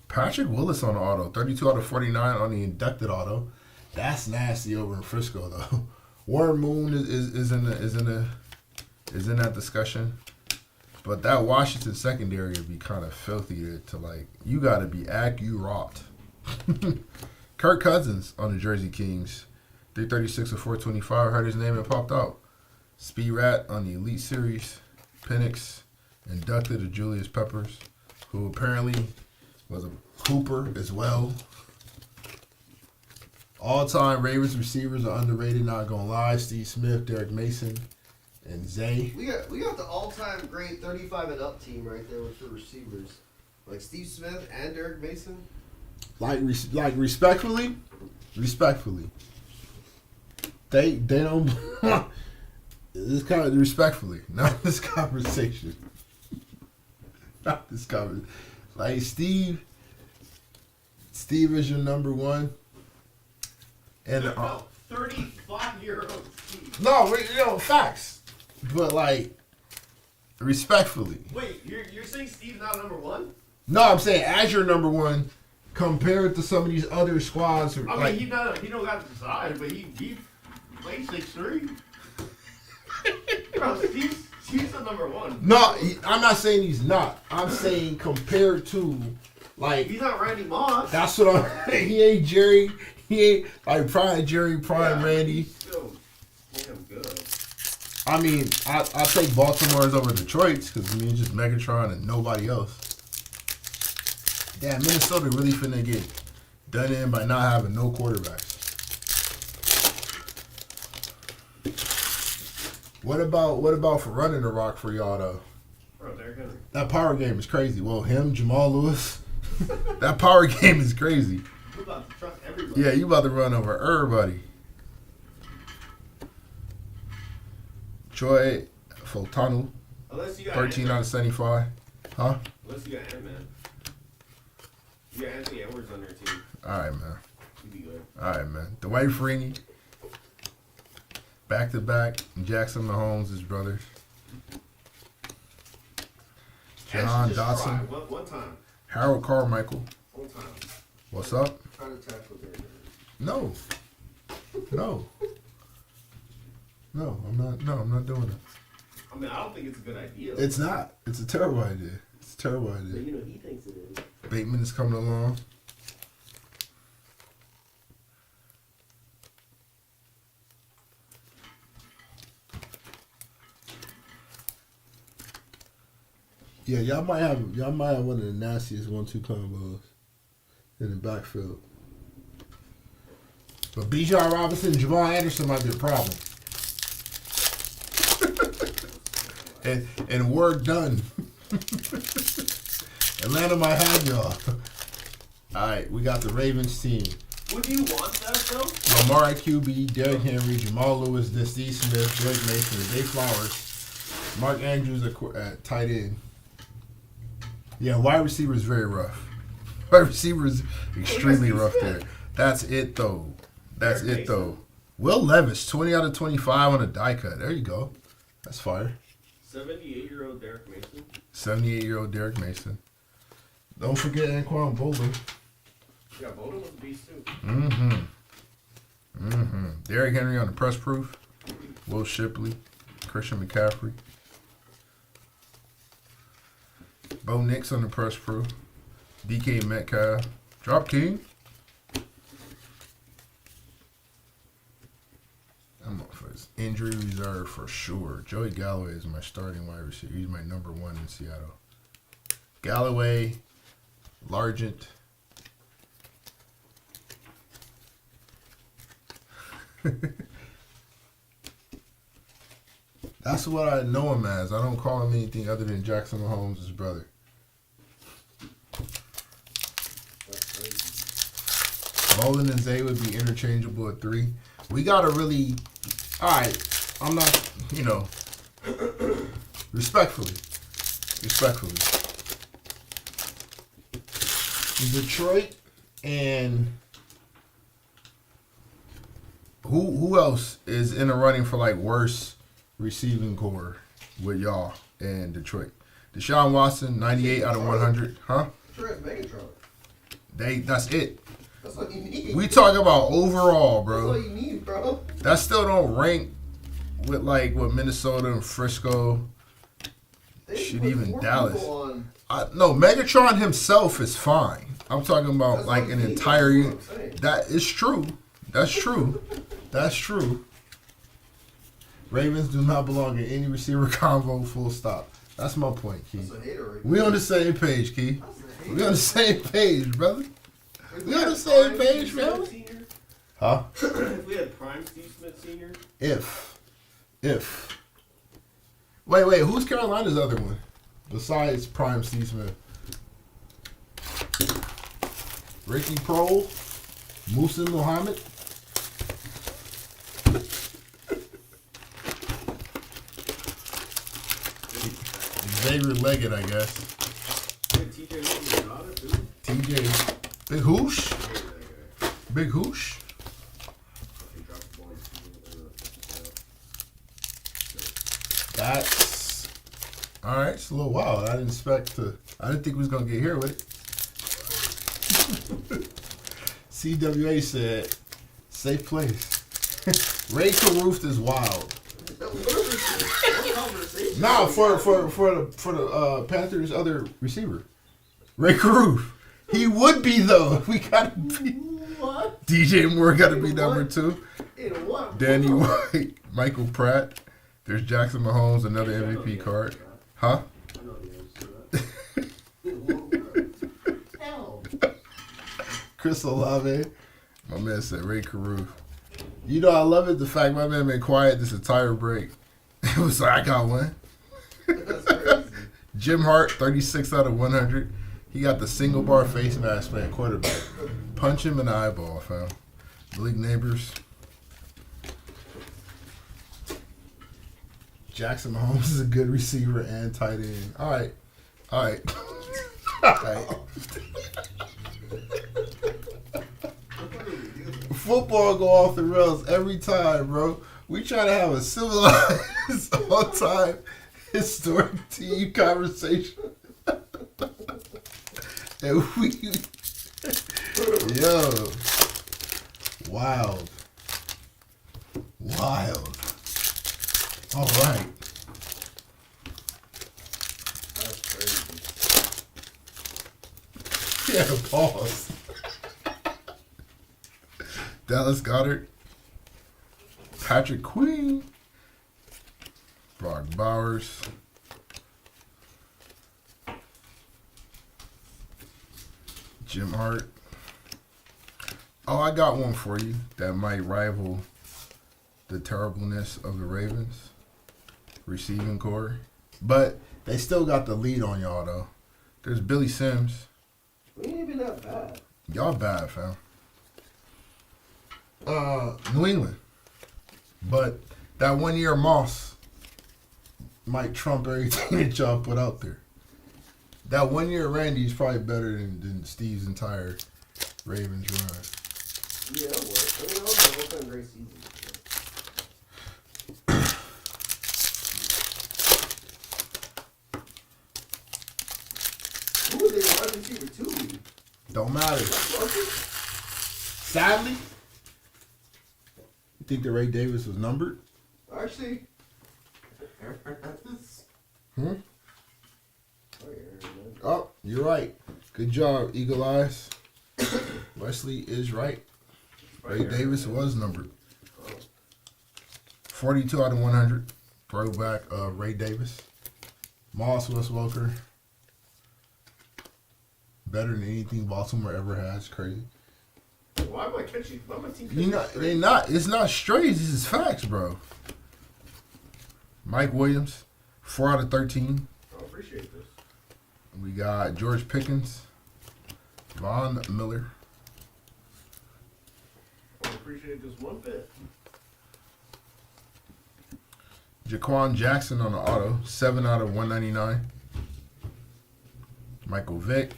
A: Patrick Willis on the auto, 32 out of 49 on the inducted auto. That's nasty over in Frisco though. Warren Moon is in that discussion, but that Washington secondary would be kind of filthy to like. You got to be accurate. Kirk Cousins on the Jersey Kings, 336 of 425. Heard his name and popped out. Speed Rat on the Elite Series. Penix inducted to Julius Peppers, who apparently was a Hooper as well. All-time Ravens receivers are underrated, not gonna lie. Steve Smith, Derek Mason, and Zay.
B: We got the all-time great 35 and up team right there with the receivers, like Steve Smith and Derek Mason.
A: Like respectfully, they don't. This kind of respectfully, not this conversation. Not this conversation. Like Steve is your number one. And
C: 35-year-old Steve.
A: No, facts. But like, respectfully.
C: Wait, you're saying Steve's not number one?
A: No, I'm saying as your number one, compared to some of these other squads.
C: I mean, he don't got the size, but he plays 6'3". Bro, Steve's the number one.
A: No, I'm not saying he's not. I'm saying compared to, like,
C: he's not Randy Moss.
A: That's what I'm. He ain't Jerry. He ain't like prime Jerry, prime Randy.
C: He's still damn good.
A: I mean, I take Baltimore's over Detroit's because it's just Megatron and nobody else. Damn, Minnesota really finna get done in by not having no quarterbacks. What about for running the rock for y'all though?
C: Bro, Derrick Henry.
A: That power game is crazy. Well, him, Jamal Lewis. That power game is crazy.
C: You about to trust everybody.
A: Yeah, you about to run over everybody. Troy Foltanu,
C: Unless you got
A: 13
C: Ant-Man.
A: out of 75. Huh?
C: Unless you got Ant-Man. You got Anthony Edwards on your team.
A: All right, man.
C: You'd be good.
A: All right, man. Dwight Freeney, back-to-back. Jackson Mahomes, his brothers. Jahan
C: Actually, just try.
A: Dotson.
C: One time.
A: Harold Carmichael.
C: One time.
A: What's up?
B: Try to tackle there.
A: No. No. No, I'm not. No, I'm not doing it.
C: I mean, I don't think it's a good idea.
A: It's not. It's a terrible idea. It's a terrible
C: But
A: idea.
C: you know, he thinks it is.
A: Bateman is coming along. Yeah, y'all might have one of the nastiest 1-2 combos in the backfield. But Bijan Robinson and Jamal Anderson might be a problem. and work done. Atlanta might have y'all. All right, we got the Ravens team.
C: Would you want that though?
A: Lamar at QB, Derrick Henry, Jamal Lewis, Steve Smith, Drake Mason, and Zay Flowers. Mark Andrews at tight end. Yeah, wide receiver is very rough. Wide receiver is extremely rough there. That's it though. That's it though. Will Levis, 20 out of 25 on a die cut. There you go. That's fire.
C: 78-year-old Derek Mason.
A: 78-year-old Derek Mason. Don't forget Anquan Bolden.
C: Yeah, Bolden was a beast too.
A: Derrick Henry on the press proof. Will Shipley. Christian McCaffrey. Bo Nix on the press proof. DK Metcalf. Drop King. I'm up for this. Injury reserve for sure. Joey Galloway is my starting wide receiver. He's my number one in Seattle. Galloway, Largent. That's what I know him as. I don't call him anything other than Jackson Mahomes' brother. Bolden and Zay would be interchangeable at 3. We gotta really, all right. I'm not, respectfully. Detroit and who else is in the running for like worst receiving core? with y'all in Detroit. Deshaun Watson, 98 out of 100. Huh?
B: Detroit has Megatron.
A: That's it.
B: That's all you need.
A: We talk about overall,
B: That's
A: bro.
B: all you need, bro.
A: That still don't rank with like what Minnesota and Frisco.
B: They
A: Shit,
B: put
A: even
B: 4
A: Dallas.
B: people on.
A: No, Megatron himself is fine. I'm talking about
B: That's
A: like
B: all
A: an
B: you need.
A: entire.
B: That's what I'm saying.
A: That is true. That's true. That's true. Ravens do not belong in any receiver convo. Full stop. That's my point, Key.
B: That's a hater right
A: We
B: there.
A: on the same page, Key.
B: That's a hater.
A: We on the same page, brother.
C: If
A: We on the
C: had
A: same
C: Prime
A: page,
C: Steve
A: man.
C: Smith Sr.,
A: Huh?
C: if we had Prime Steve Smith Sr.,
A: If. Wait. Who's Carolina's other one besides Prime Steve Smith? Ricky Prohl, Musa Muhammad. Xavier Leggett, I guess.
C: we had TJ Watt, daughter too.
A: TJ. Big Hoosh.
C: Hey, that guy.
A: Big Hoosh.
C: He dropped the ball.
A: That's all right. It's a little wild. I didn't think we was gonna get here with it. CWA said, "Safe place." Ray Caruth is wild.
B: What conversation?
A: Nah, for the Panthers' other receiver, Ray Caruth. He would be though. We gotta be.
B: What?
A: DJ Moore gotta be number 2.
B: In what?
A: Danny White, Michael Pratt. There's Jackson Mahomes, another MVP card. Huh?
C: I know the answer to that.
B: In what? Hell.
A: Chris Olave. My man said Ray Caruth. You know, I love it, the fact my man been quiet this entire break. It was like, I got one.
B: That's crazy.
A: Jim Hart, 36 out of 100. He got the single bar face mask playing quarterback. Punch him in the eyeball, fam. Malik Neighbors. Jackson Mahomes is a good receiver and tight end. All right. All right. Football go off the rails every time, bro. We try to have a civilized, all-time, historic team conversation. And we, yo, wild. All right.
B: That's crazy.
A: Yeah, pause. Dallas Goddard, Patrick Queen, Brock Bowers, Jim Hart. Oh, I got one for you that might rival the terribleness of the Ravens receiving core, but they still got the lead on y'all though. There's Billy Sims.
B: We ain't even that bad.
A: Y'all bad, fam. New England. But that 1 year Moss might trump everything that y'all put out there. That 1 year Randy is probably better than Steve's entire Ravens run.
B: Yeah, it was. I mean, that was a great season. Who was their wide receiver 2?
A: Don't matter.
B: Russell?
A: Sadly, you think that Ray Davis was numbered?
B: Actually.
A: Hmm?
B: Oh, yeah,
A: Oh, you're right. Good job, Eagle Eyes. Wesley is right. Ray Davis was numbered. 42 out of 100. Throwback of Ray Davis. Moss Wes Welker. Better than anything Baltimore ever has. Crazy.
C: Why am I catching? Why am I team
A: You know, they not. It's not strays. This is facts, bro. Mike Williams, 4 out of 13.
C: I appreciate this.
A: We got George Pickens, Von Miller,
C: I appreciate this one bit.
A: Jaquan Jackson on the auto, 7 out of 199. Michael Vick.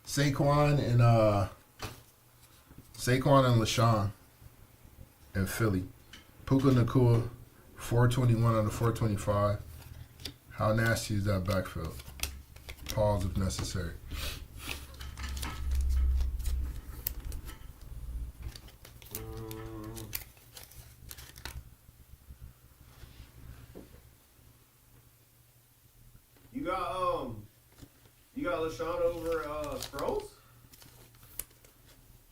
A: Saquon and LaShawn. and Philly. Puka Nakua, 421 out of 425. How nasty is that backfield? Pause if necessary.
C: You got LaShawn over Sproles?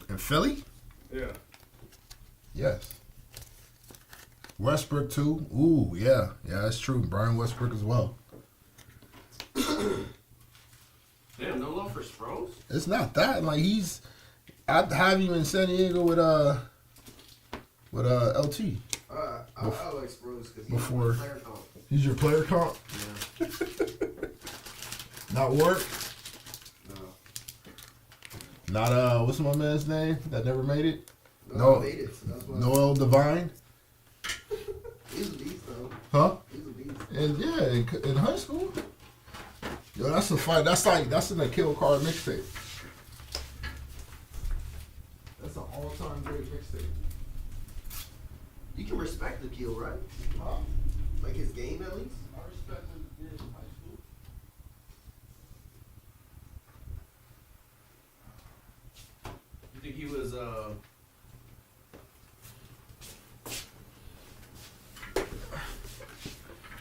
A: And Philly?
C: Yeah.
A: Yes. Westbrook too. Ooh, yeah. Yeah, that's true. Brian Westbrook as well.
C: Damn, no love for Sproles?
A: It's not that. Like I'd have him in San Diego with LT.
B: I like Sproles because he's
A: Before-
B: a player comp.
A: He's your player comp?
B: Yeah.
A: Not work?
B: No.
A: Not what's my man's name that never made it?
B: No.
A: No.
B: I made it, so that's why.
A: Noel Devine?
B: He's a beast, though.
A: Huh?
B: He's a beast.
A: And yeah, in high school. Yo, that's a fight. That's in the Kill Card mixtape. That's an all-time great mixtape.
B: You can respect the kill, right? Like his game, at least?
A: I respect him in high school.
C: You think he was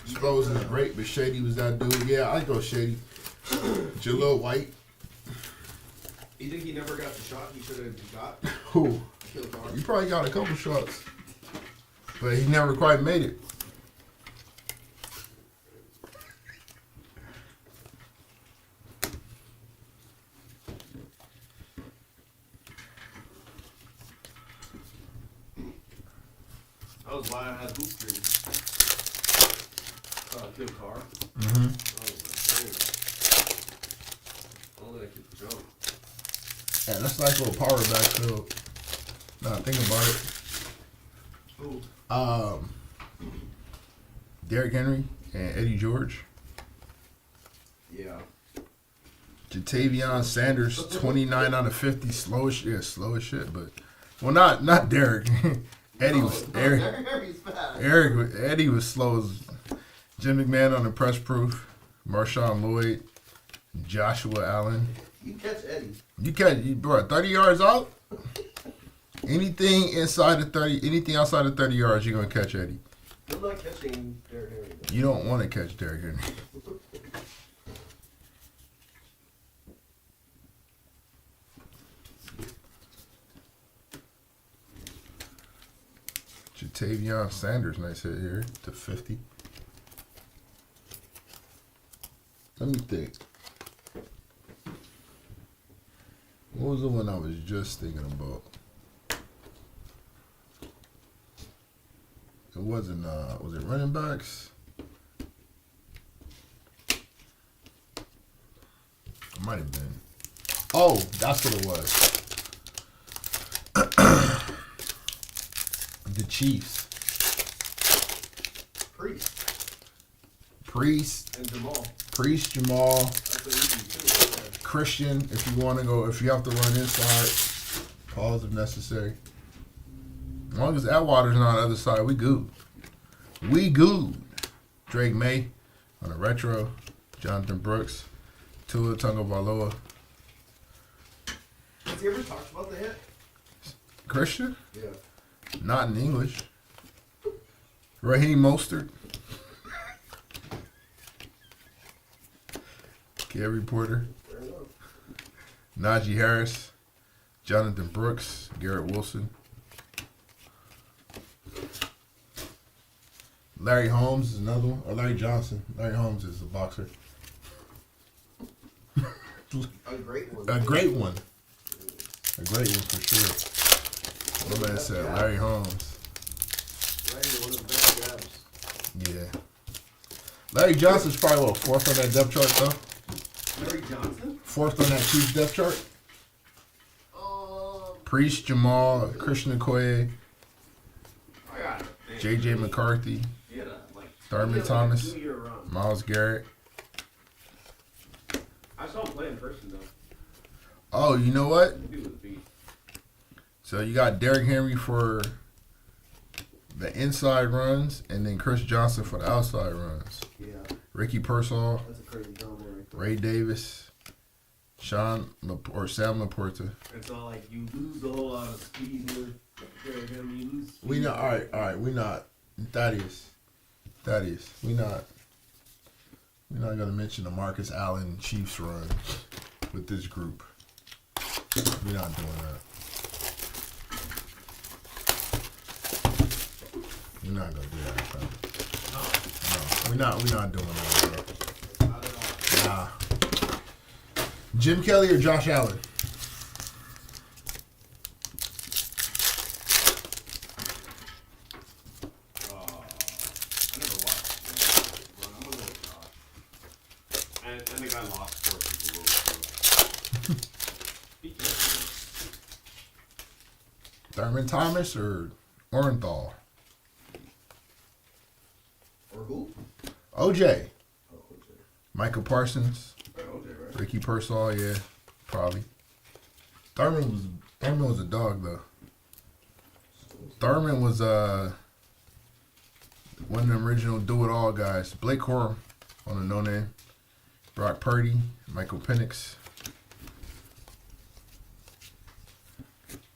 A: Sproles is great, but Shady was that dude. Yeah, I go Shady. Jalil White.
B: You think he never got the shot he should have got?
A: Who?
B: Kill card.
A: He probably got a couple shots, but he never quite made it.
C: that was why I had hoop dreams. Kill car.
A: Mm-hmm.
C: Oh, that keep the jump.
A: Yeah, that's a nice little power backfield. Now think about it.
C: Who?
A: Derrick Henry and Eddie George.
B: Yeah.
A: Jatavion Sanders, 29 out of 50, slow as shit. Yeah, slow as shit, but not Derrick. Eddie was Eddie was slow as Jim McMahon on the press proof. Marshawn Lloyd, Joshua Allen.
B: You catch Eddie.
A: You catch, bro, 30 yards out. Anything inside of 30, anything outside of 30 yards, you're gonna catch Eddie.
B: I'm not catching Derrick Henry.
A: You don't want to catch Derrick Henry. Jatavion Sanders, nice hit here to 50. Let me think. What was the one I was just thinking about? It wasn't, was it running backs? It might have been. Oh, that's what it was. The Chiefs. Priest.
B: And Jamal.
A: Priest, Jamal,
B: That's an easy too, right there.
A: Christian, if you want to go, if you have to run inside, pause if necessary. As long as Atwater's not on the other side, we good. We good. Drake May on a retro. Jonathan Brooks. Tua Tagovailoa.
B: Has he ever talked about the hit?
A: Christian?
B: Yeah.
A: Not in English. Raheem Mostert. Gary Porter.
B: Fair enough.
A: Najee Harris. Jonathan Brooks. Garrett Wilson. Larry Holmes is another one. Or Larry Johnson. Larry Holmes is a boxer.
B: A great one.
A: A great one. A great one for sure. My man said Larry Holmes.
B: Larry, one of the best jabs.
A: Yeah. Larry Johnson's probably what, fourth on that depth chart though?
C: Larry Johnson?
A: Fourth on that Chiefs depth chart? Priest, Jamal, Christian Okoye,
C: I got it.
A: J.J. McCarthy,
C: He had a, like,
A: Thurman
C: he had,
A: Thomas.
C: Like a 2-year run.
A: Myles Garrett.
C: I saw him play in person though.
A: Oh, you know what?
C: He was beat.
A: So you got Derrick Henry for the inside runs, and then Chris Johnson for the outside runs.
B: Yeah,
A: Ricky Pearsall,
B: that's a crazy combo right there.
A: Ray Davis, Sam Laporta.
C: It's not like you lose a whole lot of speed with Graham. You lose.
A: We not all right. We not Thaddeus. We not gonna mention the Marcus Allen Chiefs run with this group. We're not doing that. We're not gonna do that. Bro. No, we're not doing that. Bro.
C: Not at all.
A: Nah. Jim Kelly or Josh Allen?
C: I never watched it. But I'm gonna go with Josh. And the guy lost 4 Super Bowls. So.
A: Thurman Thomas or Orenthal?
B: Or who?
A: OJ.
B: Oh, OJ.
A: Michael Parsons.
B: OJ, right?
A: Ricky Pearsall, yeah, probably. Thurman was a dog though. Thurman was one of the original do-it-all guys. Blake Corum on the no-name. Brock Purdy, Michael Penix.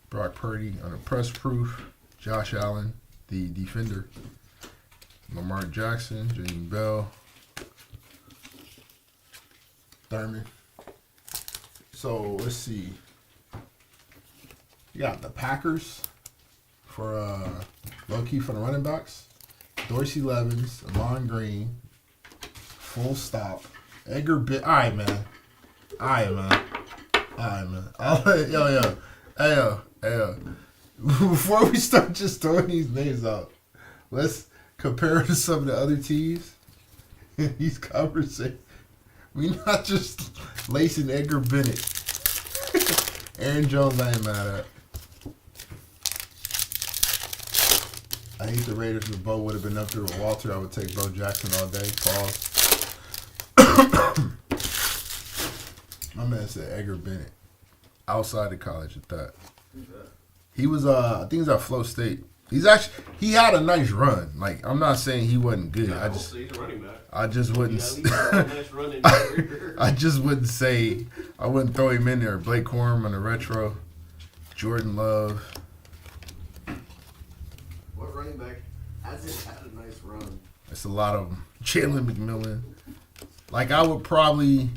A: Brock Purdy on the press proof. Josh Allen, the defender. Lamar Jackson, Janine Bell. Thurman. So let's see. You got the Packers for low key for the running backs. Dorsey Levens, Amon Green, full stop. Edgar Bit. All right, man. Yo. Before we start just throwing these names out, let's compare to some of the other teams in these conversations. We not just lacing Edgar Bennett. Aaron Jones, I ain't mad at. I hate the Raiders if Bo would have been up there with Walter. I would take Bo Jackson all day. Pause. My man said Edgar Bennett. Outside of college at that.
B: Who's that?
A: He was I think he was at Flow State. He had a nice run. Like, I'm not saying he wasn't good.
C: Yeah, he's a running back.
A: I just wouldn't
C: Nice run in career.
A: I just wouldn't say I wouldn't throw him in there. Blake Corum on the retro. Jordan Love.
B: What running back hasn't had a nice run?
A: It's a lot of them. Jalen McMillan. Like, I would probably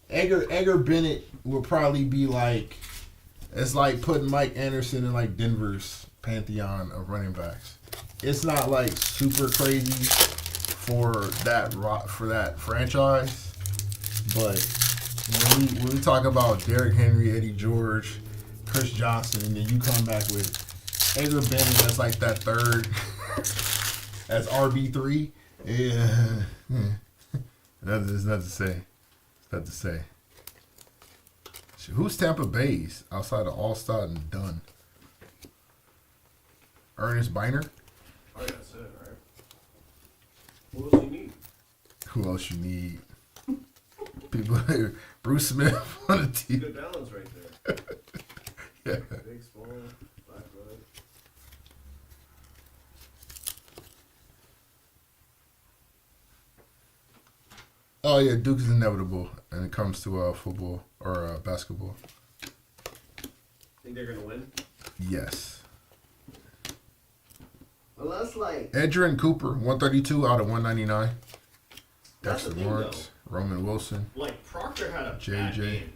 A: Edgar Bennett would probably be like, it's like putting Mike Anderson in like Denver's pantheon of running backs. It's not like super crazy for that franchise, but when we talk about Derrick Henry, Eddie George, Chris Johnson, and then you come back with Edgar Bennett, that's like that third as RB3. Yeah, there's nothing to say. Nothing to say. Who's Tampa Bay's outside of Allstott and Dunn? Ernest Biner?
C: Oh, yeah, that's it, right? What else you need?
A: Who else you need? People here. Bruce Smith on the team.
C: Good balance right there.
A: Yeah.
C: Big, small, black, red.
A: Oh yeah, Duke is inevitable when it comes to football or basketball.
C: Think they're gonna win?
A: Yes.
B: Well, that's like
A: Edgerrin Cooper, 132 out of 199.
C: That's the
A: Dexter
C: thing,
A: Lawrence, Roman Wilson.
C: Like Proctor had a bad
A: JJ.
C: game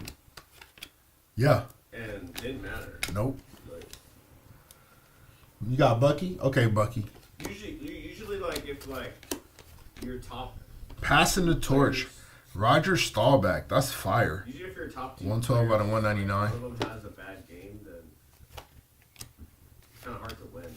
A: Yeah.
C: and didn't matter.
A: Nope.
C: Like
A: You got Bucky? Okay, Bucky.
C: usually like if like your top
A: Passing the torch.
C: players-
A: Roger Staubach. That's fire.
C: Usually if your top
A: 112 out of 199.
C: One of them has a bad game, then it's kind of hard to win.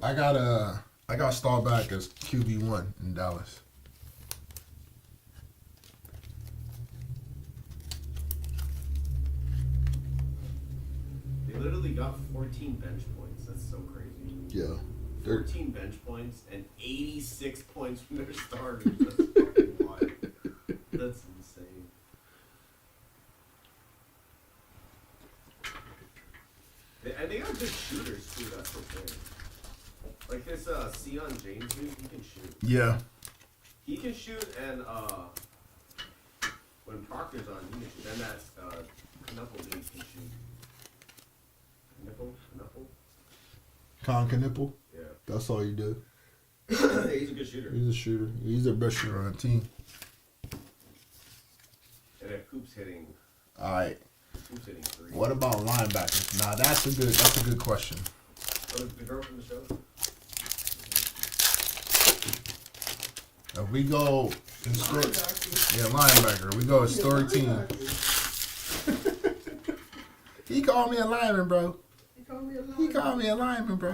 C: But
A: I got Staubach as QB1 in Dallas.
C: they literally got 14 bench points. That's so crazy.
A: Yeah.
C: 14 bench points and 86 points from their starters. That's fucking wild. That's insane.
A: Yeah.
C: He can shoot, and when Parker's on, he can shoot. And that Knuckle dude can shoot. Knuckle?
A: Con Knipple.
C: Yeah.
A: That's all you do.
C: He's a good shooter.
A: He's a shooter. He's the best shooter on the team.
C: And then Coop's hitting.
A: All right.
C: Coop's hitting 3.
A: What about linebackers? Nah, that's a good question.
C: Oh, the girl from the show?
A: If we go linebacker. We go story team. He called me a lineman, bro. He called me a lineman, bro.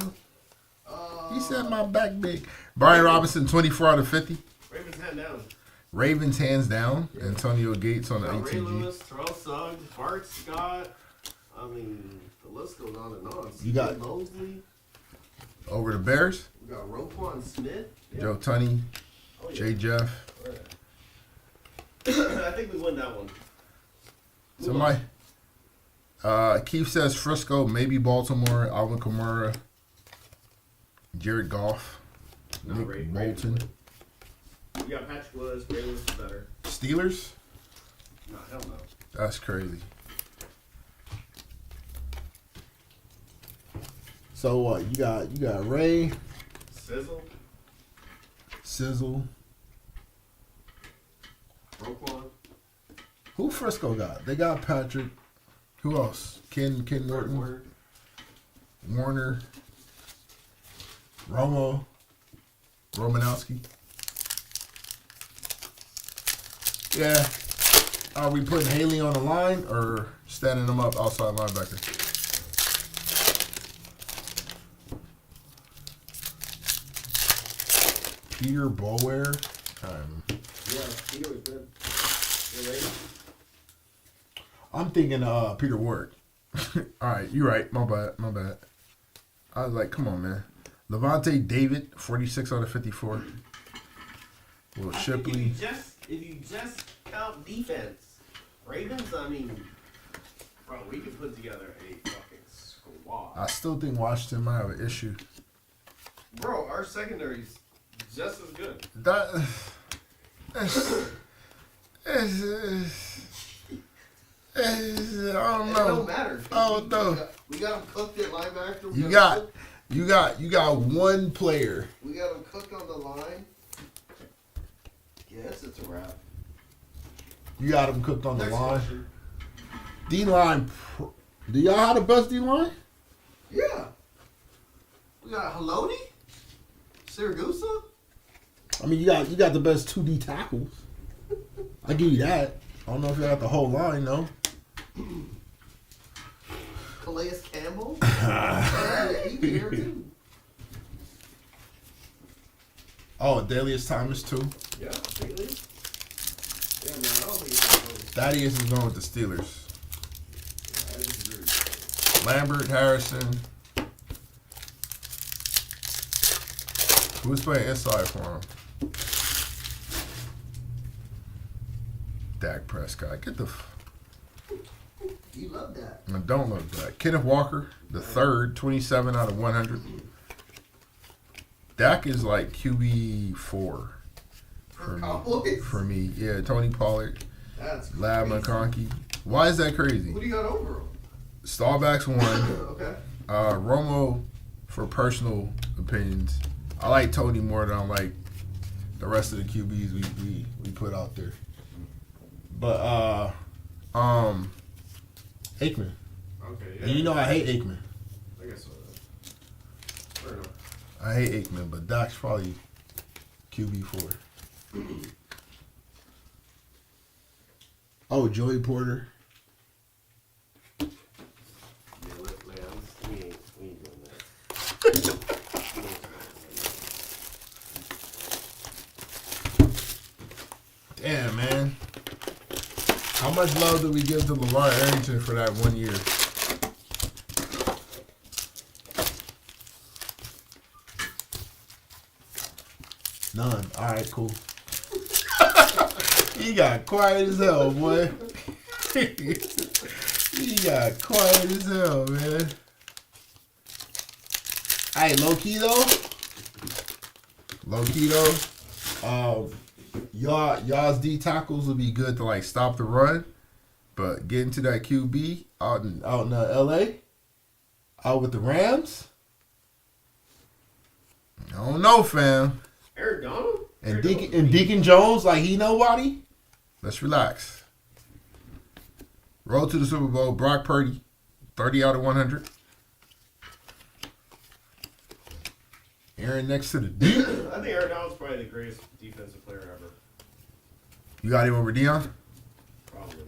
A: He said my back big. Brian Robinson, 24 out of 50.
C: Ravens hand down.
A: Ravens hands down. Yeah. Antonio Gates on the
C: Ray
A: ATG.
C: Lewis, Terrell Suggs, Bart Scott. I mean, the list goes on and on.
A: You got
C: Mosley.
A: Over the Bears.
C: We got Roquan Smith. Yeah.
A: Joe Tunney.
C: Oh, yeah.
A: Jay Jeff.
C: I think we win that one.
A: Somebody. Keith says Frisco, maybe Baltimore, Alvin Kamara, Jared Goff, Nick Bolton.
C: We got Patrick Willis. Ray Lewis is better.
A: Steelers?
C: No, hell no.
A: That's crazy. So what? You got Ray, Sizzle.
C: Roquan.
A: Who Frisco got? They got Patrick. Who else? Ken Norton. Warner. Romanowski. Yeah. Are we putting Haley on the line or standing him up outside linebacker? Peter Bower.
C: Yeah, Peter was good. You ready?
A: I'm thinking Peter Ward. All right, you're right. My bad. I was like, come on, man. Levante David, 46 out of 54. Will Shipley.
C: If you just count defense, Ravens, I mean, bro, we could put together a fucking squad.
A: I still think Washington might have an issue.
C: Bro, our secondary's just as good.
A: I don't
C: It
A: know.
C: don't matter.
A: Oh no.
B: We got them cooked at linebacker.
A: You got one player.
B: We got them cooked on the line. Yes, it's a wrap.
A: You got him cooked on the
C: Next
A: line.
C: question.
A: D-line. Do y'all have the best D-line?
B: Yeah. We got Haloti, Siragusa.
A: I mean, you got the best 2D tackles. I give you that. I don't know if you got the whole line though.
B: Calais Campbell. He be here too.
A: Oh, Dalius Thomas too.
C: Yeah, really? Yeah, man, I don't think it's that
A: Thaddeus is going with the Steelers.
C: I disagree.
A: Lambert, Harrison. Who's playing inside for him? Dak Prescott. Get the.
B: You love that.
A: I don't love that. Kenneth Walker, the third, 27 out of 100. Dak is like QB4 for me. Yeah, Tony Pollard,
B: That's
A: Lab
B: crazy.
A: McConkey. Why is that crazy?
B: Who do you got over him?
A: Stallbacks 1.
B: Okay.
A: Romo, for personal opinions, I like Tony more than I like the rest of the QBs we put out there. But Aikman.
C: Okay, yeah.
A: And you know I hate Aikman.
C: I guess so. Fair enough.
A: I hate Aikman, but Doc's probably QB4. Oh, Joey Porter.
C: Yeah, we ain't doing that.
A: Damn, man. How much love do we give to Lamar Arrington for that 1 year? None. All right, cool. He got quiet as hell, boy. He got quiet as hell, man. Hey, low key though. Y'all's D tackles will be good to like stop the run, but getting to that QB out in LA, out with the Rams. I don't know, fam.
C: Aaron Donald?
A: And Deacon Jones, like he nobody. Let's relax. Roll to the Super Bowl. Brock Purdy, 30 out of 100. Aaron next to the D.
C: I think Aaron Donald's probably the greatest defensive player ever.
A: You got him over Deion?
C: Probably.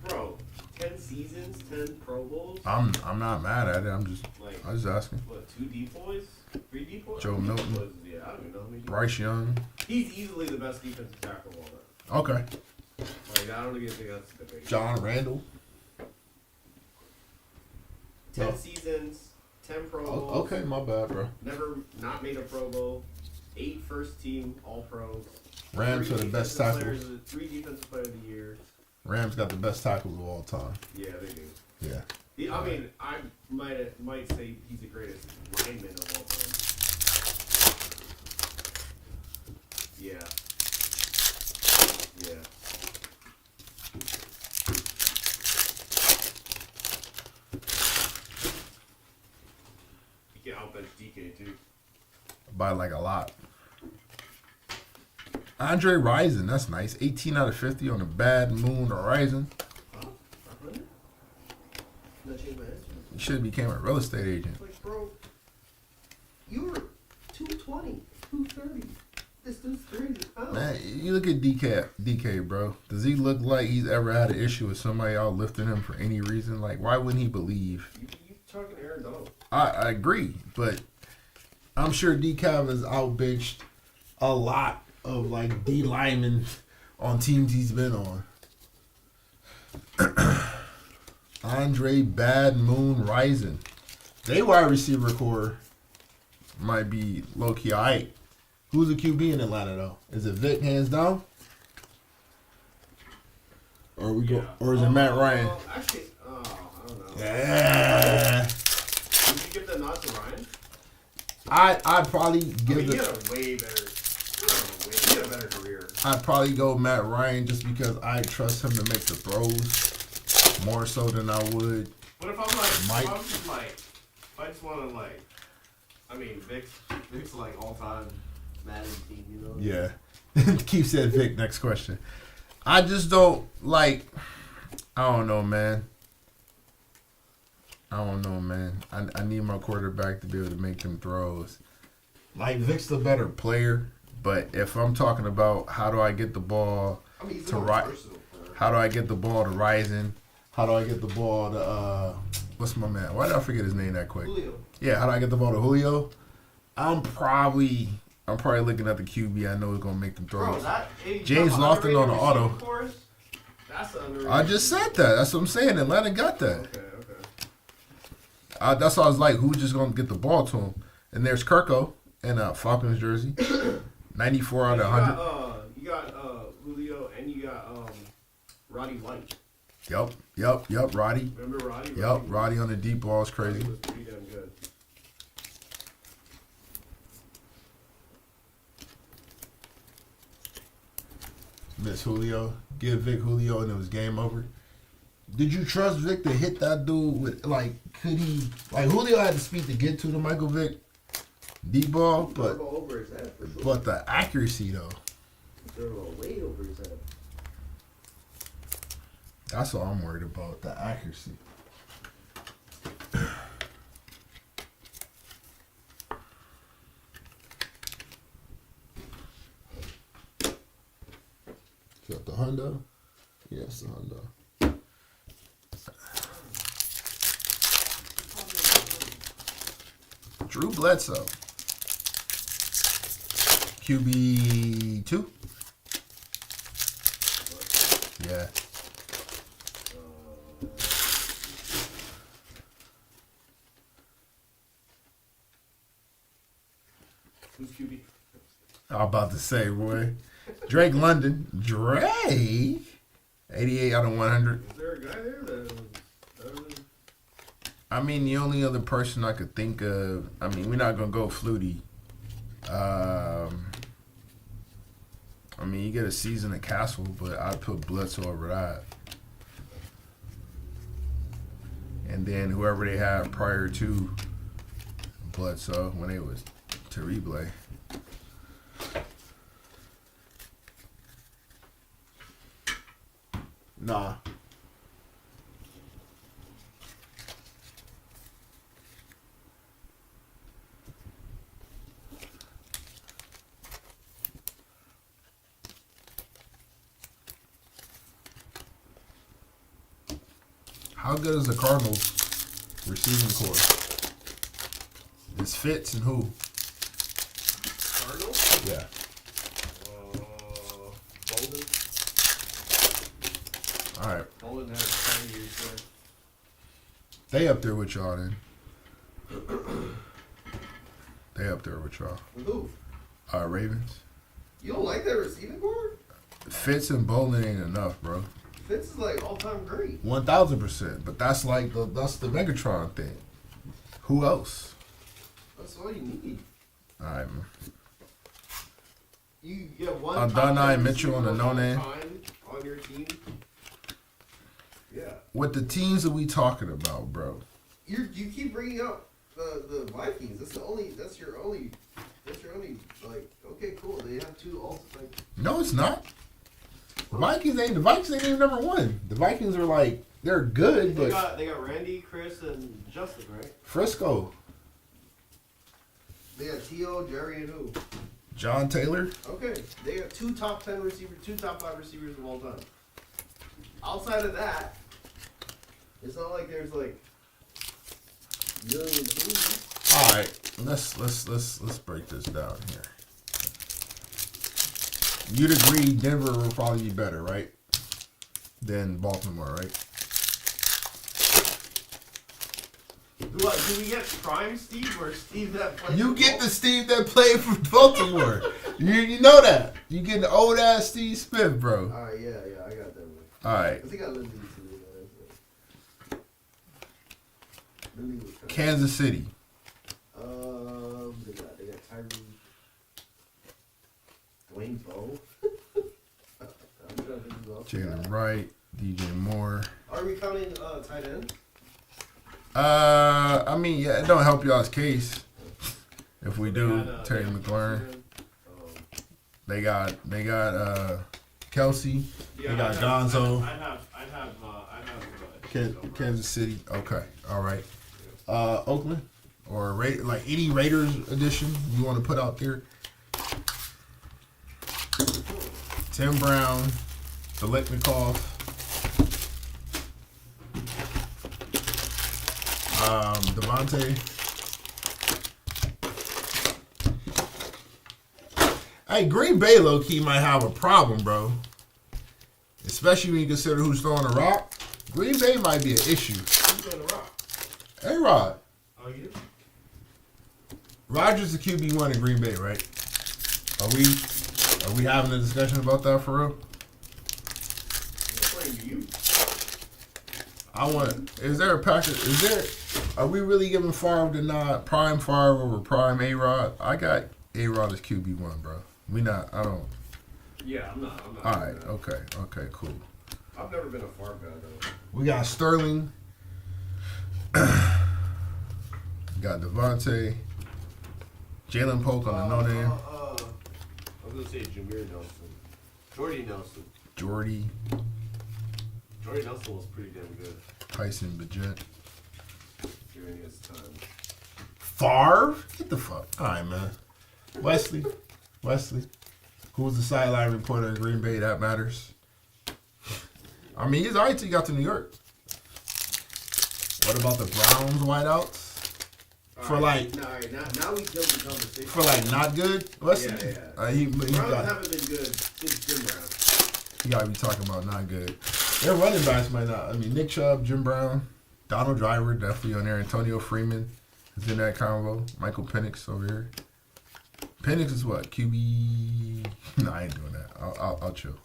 C: Bro, 10 seasons, 10 Pro Bowls.
A: I'm not mad at it. I'm just asking.
C: What, 2 depoys? 3 depoys?
A: Joe Milton.
C: Yeah, I don't even know how many depoys.
A: Bryce Young.
C: He's easily the best defensive tackle of all time.
A: Okay.
C: Like, I don't even think that's the debate.
A: John Randall.
C: 10 seasons, 10 Pro Bowls.
A: Okay, my bad, bro.
C: Never not made a Pro Bowl. 8 first team All Pros.
A: Rams are the best tackles.
C: 3 defensive player of the year.
A: Rams got the best tackles of all time.
C: Yeah, they do.
A: Yeah.
C: I mean, I might say he's the greatest lineman of all time. Yeah. Yeah. You can outbench DK too.
A: By like a lot. Andre Rison, that's nice. 18 out of 50 on the Bad Moon Horizon.
B: Huh? 100? That changed my answer.
A: You should have became a real estate agent.
B: Like, bro, you were 220, 230. This dude's 300 pounds.
A: Man, you look at DK, bro. Does he look like he's ever had an issue with somebody out lifting him for any reason? Like, why wouldn't he believe?
C: You talking Aaron Donald?
A: I agree, but I'm sure DK has outbenched a lot of like D linemen on teams he's been on. Andre Bad Moon Rising. They wide receiver core might be low key alright. Who's the QB in Atlanta though? Is it Vic hands down? Or or is it Matt Ryan?
C: Actually, I don't know.
A: Yeah.
C: Would you give the nod to Ryan?
A: I'd probably give
C: he had a way better. He had a better career.
A: I'd probably go Matt Ryan just because I trust him to make the throws more so than I would.
C: What if I'm like,
A: Mike?
C: if I'm just like, if I just want to like, I mean, Vic's like all time Madden team, you know?
A: Yeah. Keith said Vic, next question. I just don't like, I don't know, man. I need my quarterback to be able to make them throws. Like, Vic's the better player, but if I'm talking about how do I get the ball to how do I get the ball to Rising? How do I get the ball to what's my man? Why did I forget his name that quick?
B: Julio.
A: Yeah, how do I get the ball to Julio? I'm probably looking at the QB I know is gonna make them throws. James Lofton on the auto.
C: That's underrated.
A: I just said that. That's what I'm saying. Atlanta got that.
C: Okay.
A: That's why I was like, who's just gonna get the ball to him? And there's Kirko in a Falcons jersey, 94 out of 100.
C: You got Julio and you got Roddy White.
A: Yep. Roddy.
C: Remember Roddy?
A: Yep. Roddy on the deep ball is crazy.
C: Roddy was pretty damn good.
A: Miss Julio. Give Vic Julio and it was game over. Did you trust Vic to hit that dude with, like, could he, like, Julio had the speed to get to the Michael Vick deep ball, but
B: Over his head, for sure.
A: but the accuracy, though,
B: They're way over his head.
A: that's all I'm worried about, the accuracy. Is that the Honda? Yes, the Honda. Drew Bledsoe. QB 2? Yeah.
C: Who's QB?
A: I'm about to say, boy. Drake London. Drake? 88 out of 100.
C: Is there a guy there that
A: I mean, the only other person I could think of, I mean, we're not going to go Flutie. I mean, you get a season at Castle, but I'd put Bledsoe over that. And then whoever they had prior to Bledsoe when it was Terrible. Nah. How good is the Cardinals receiving core? It's Fitz and who?
C: Cardinals?
A: Yeah.
C: Bolden.
A: All right.
C: Bolden has 10 years there.
A: They up there with y'all then. They up there with y'all.
B: With who?
A: Ravens.
B: You don't like that receiving core?
A: Fitz and Bolden ain't enough, bro.
B: Fitz is like all-time great.
A: 1000%. But that's like that's the Megatron thing. Who else?
B: That's all you need.
A: All right, man.
B: You get one.
A: Adonai Mitchell on the no-name.
C: On your team.
B: Yeah.
A: What the teams are we talking about, bro?
B: You keep bringing up the Vikings. That's your only like. Okay, cool. They have two also like.
A: No, it's not. The Vikings ain't even number one. The Vikings are like they're good,
C: They
A: but
C: got Randy, Chris, and Justin, right?
A: Frisco,
B: They got T.O., Jerry, and who?
A: John Taylor.
B: Okay, they got two top 10 receivers, two top 5 receivers of all time. Outside of that, it's not like there's like million teams.
A: All right, let's break this down here. You'd agree Denver will probably be better, right, than Baltimore, right?
C: Do we get Prime Steve or Steve that played?
A: You get the Steve that played for Baltimore. you know that. You get the old ass Steve Smith, bro.
B: All right, yeah, I got that one.
A: All right,
B: I think I lived in Lily was
A: Kansas City.
B: they got Tyree, Dwayne Bowe. I'm trying to think who else.
A: Jalen Wright, DJ Moore.
B: Are we counting tight end?
A: I mean, yeah, it don't help y'all's case. If we do, Terry McLaurin. They got Kelsey.
C: Yeah,
A: They got Gonzo.
C: I'd have
A: Kansas City. Okay, all right. Oakland or like any Raiders edition you want to put out there. Tim Brown, Biletnikoff, Devontae. Hey, Green Bay low key might have a problem, bro. Especially when you consider who's throwing the rock. Green Bay might be an issue.
C: Who's on the rock?
A: A-Rod.
C: Oh, you do?
A: Rodgers the QB1 in Green Bay, right? Are we having a discussion about that for real? Is there a package? Are we really giving Favre the nod? Prime Favre over prime A-Rod? I got A-Rod as QB1, bro. I don't.
C: Yeah, I'm not.
A: All right, okay, cool.
C: I've never been a Favre guy, though.
A: We got Sterling. Got Devontae. Jalen Polk on the no-name.
C: I was going to say Jameer Nelson. Jordy Nelson.
A: Jordy.
C: Jordy Nelson was pretty damn good
A: Tyson Bagent.
C: during his time.
A: Favre? Get the fuck. All right, man. Wesley. Who was the sideline reporter in Green Bay? That matters. I mean, he's all right till he got to New York. What about the Browns wideouts? Now
B: we killed the conversation.
A: For like not good? Wesley?
B: Yeah.
A: He
B: Browns
A: got,
B: haven't been good since Jim Brown.
A: you got to be talking about not good. Their running backs might not. I mean, Nick Chubb, Jim Brown, Donald Driver definitely on there. Antonio Freeman is in that combo. Michael Penix over here. Penix is what? QB? No, I ain't doing that. I'll chill.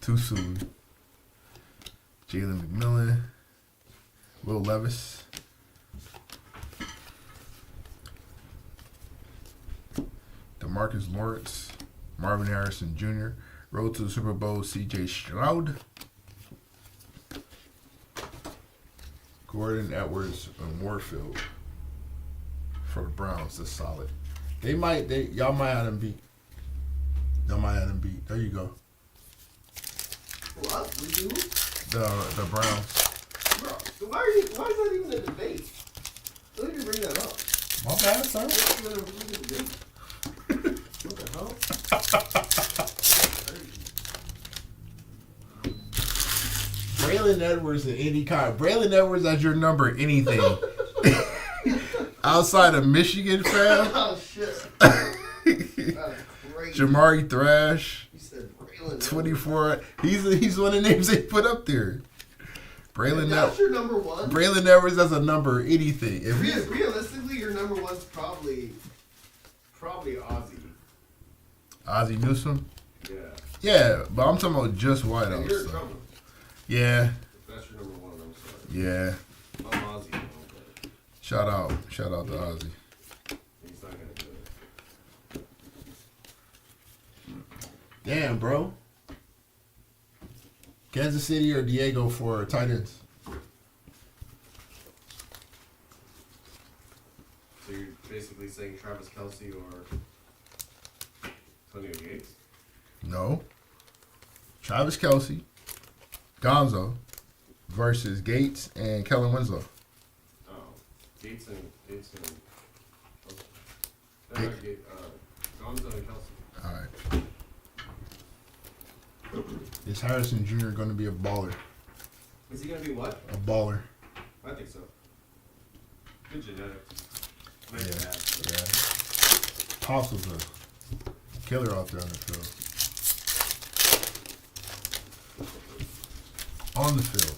A: Too soon. Jalen McMillan. Will Levis. DeMarcus Lawrence. Marvin Harrison Jr. Road to the Super Bowl, C.J. Stroud. Gordon, Edwards, and Warfield for the Browns. That's solid. Y'all might have them beat. There you go.
B: What? We do?
A: The Browns.
B: Bro, why is that even a debate? Don't even bring that up.
A: My bad, sir.
B: What's even a debate? What the hell?
A: Braylon Edwards and Andy Cobb. Braylon Edwards as your number anything. Outside of Michigan, fam.
B: Oh, shit. That's crazy.
A: Jamari Thrash.
B: You said Braylon.
A: 24. He's one of the names they put up there.
B: That's your number one?
A: Braylon Edwards as a number anything. If
B: Realistically, your number one's probably Ozzy.
A: Ozzie Newsome?
B: Yeah.
A: Yeah, but I'm talking about just
B: And
A: wideouts.
B: you're in
A: So.
B: trouble.
A: Yeah,
B: If that's your number one, I'm sorry.
A: yeah.
B: I'm Ozzy. But
A: Shout out to Ozzie.
B: he's not going to do it.
A: Damn, bro. Kansas City or Diego for tight ends?
B: So you're basically saying Travis Kelce or Antonio Gates?
A: No. Travis Kelce, Gonzo versus Gates and Kellen Winslow.
B: Oh, Gates and Gonzo and Kelce.
A: All right. Is Harrison Jr. going to be a baller?
B: Is he going to be what?
A: A baller.
B: I think so. Good genetics.
A: Yeah.
B: Nice dad.
A: Yeah. Pops was a killer out there on the field. On the field,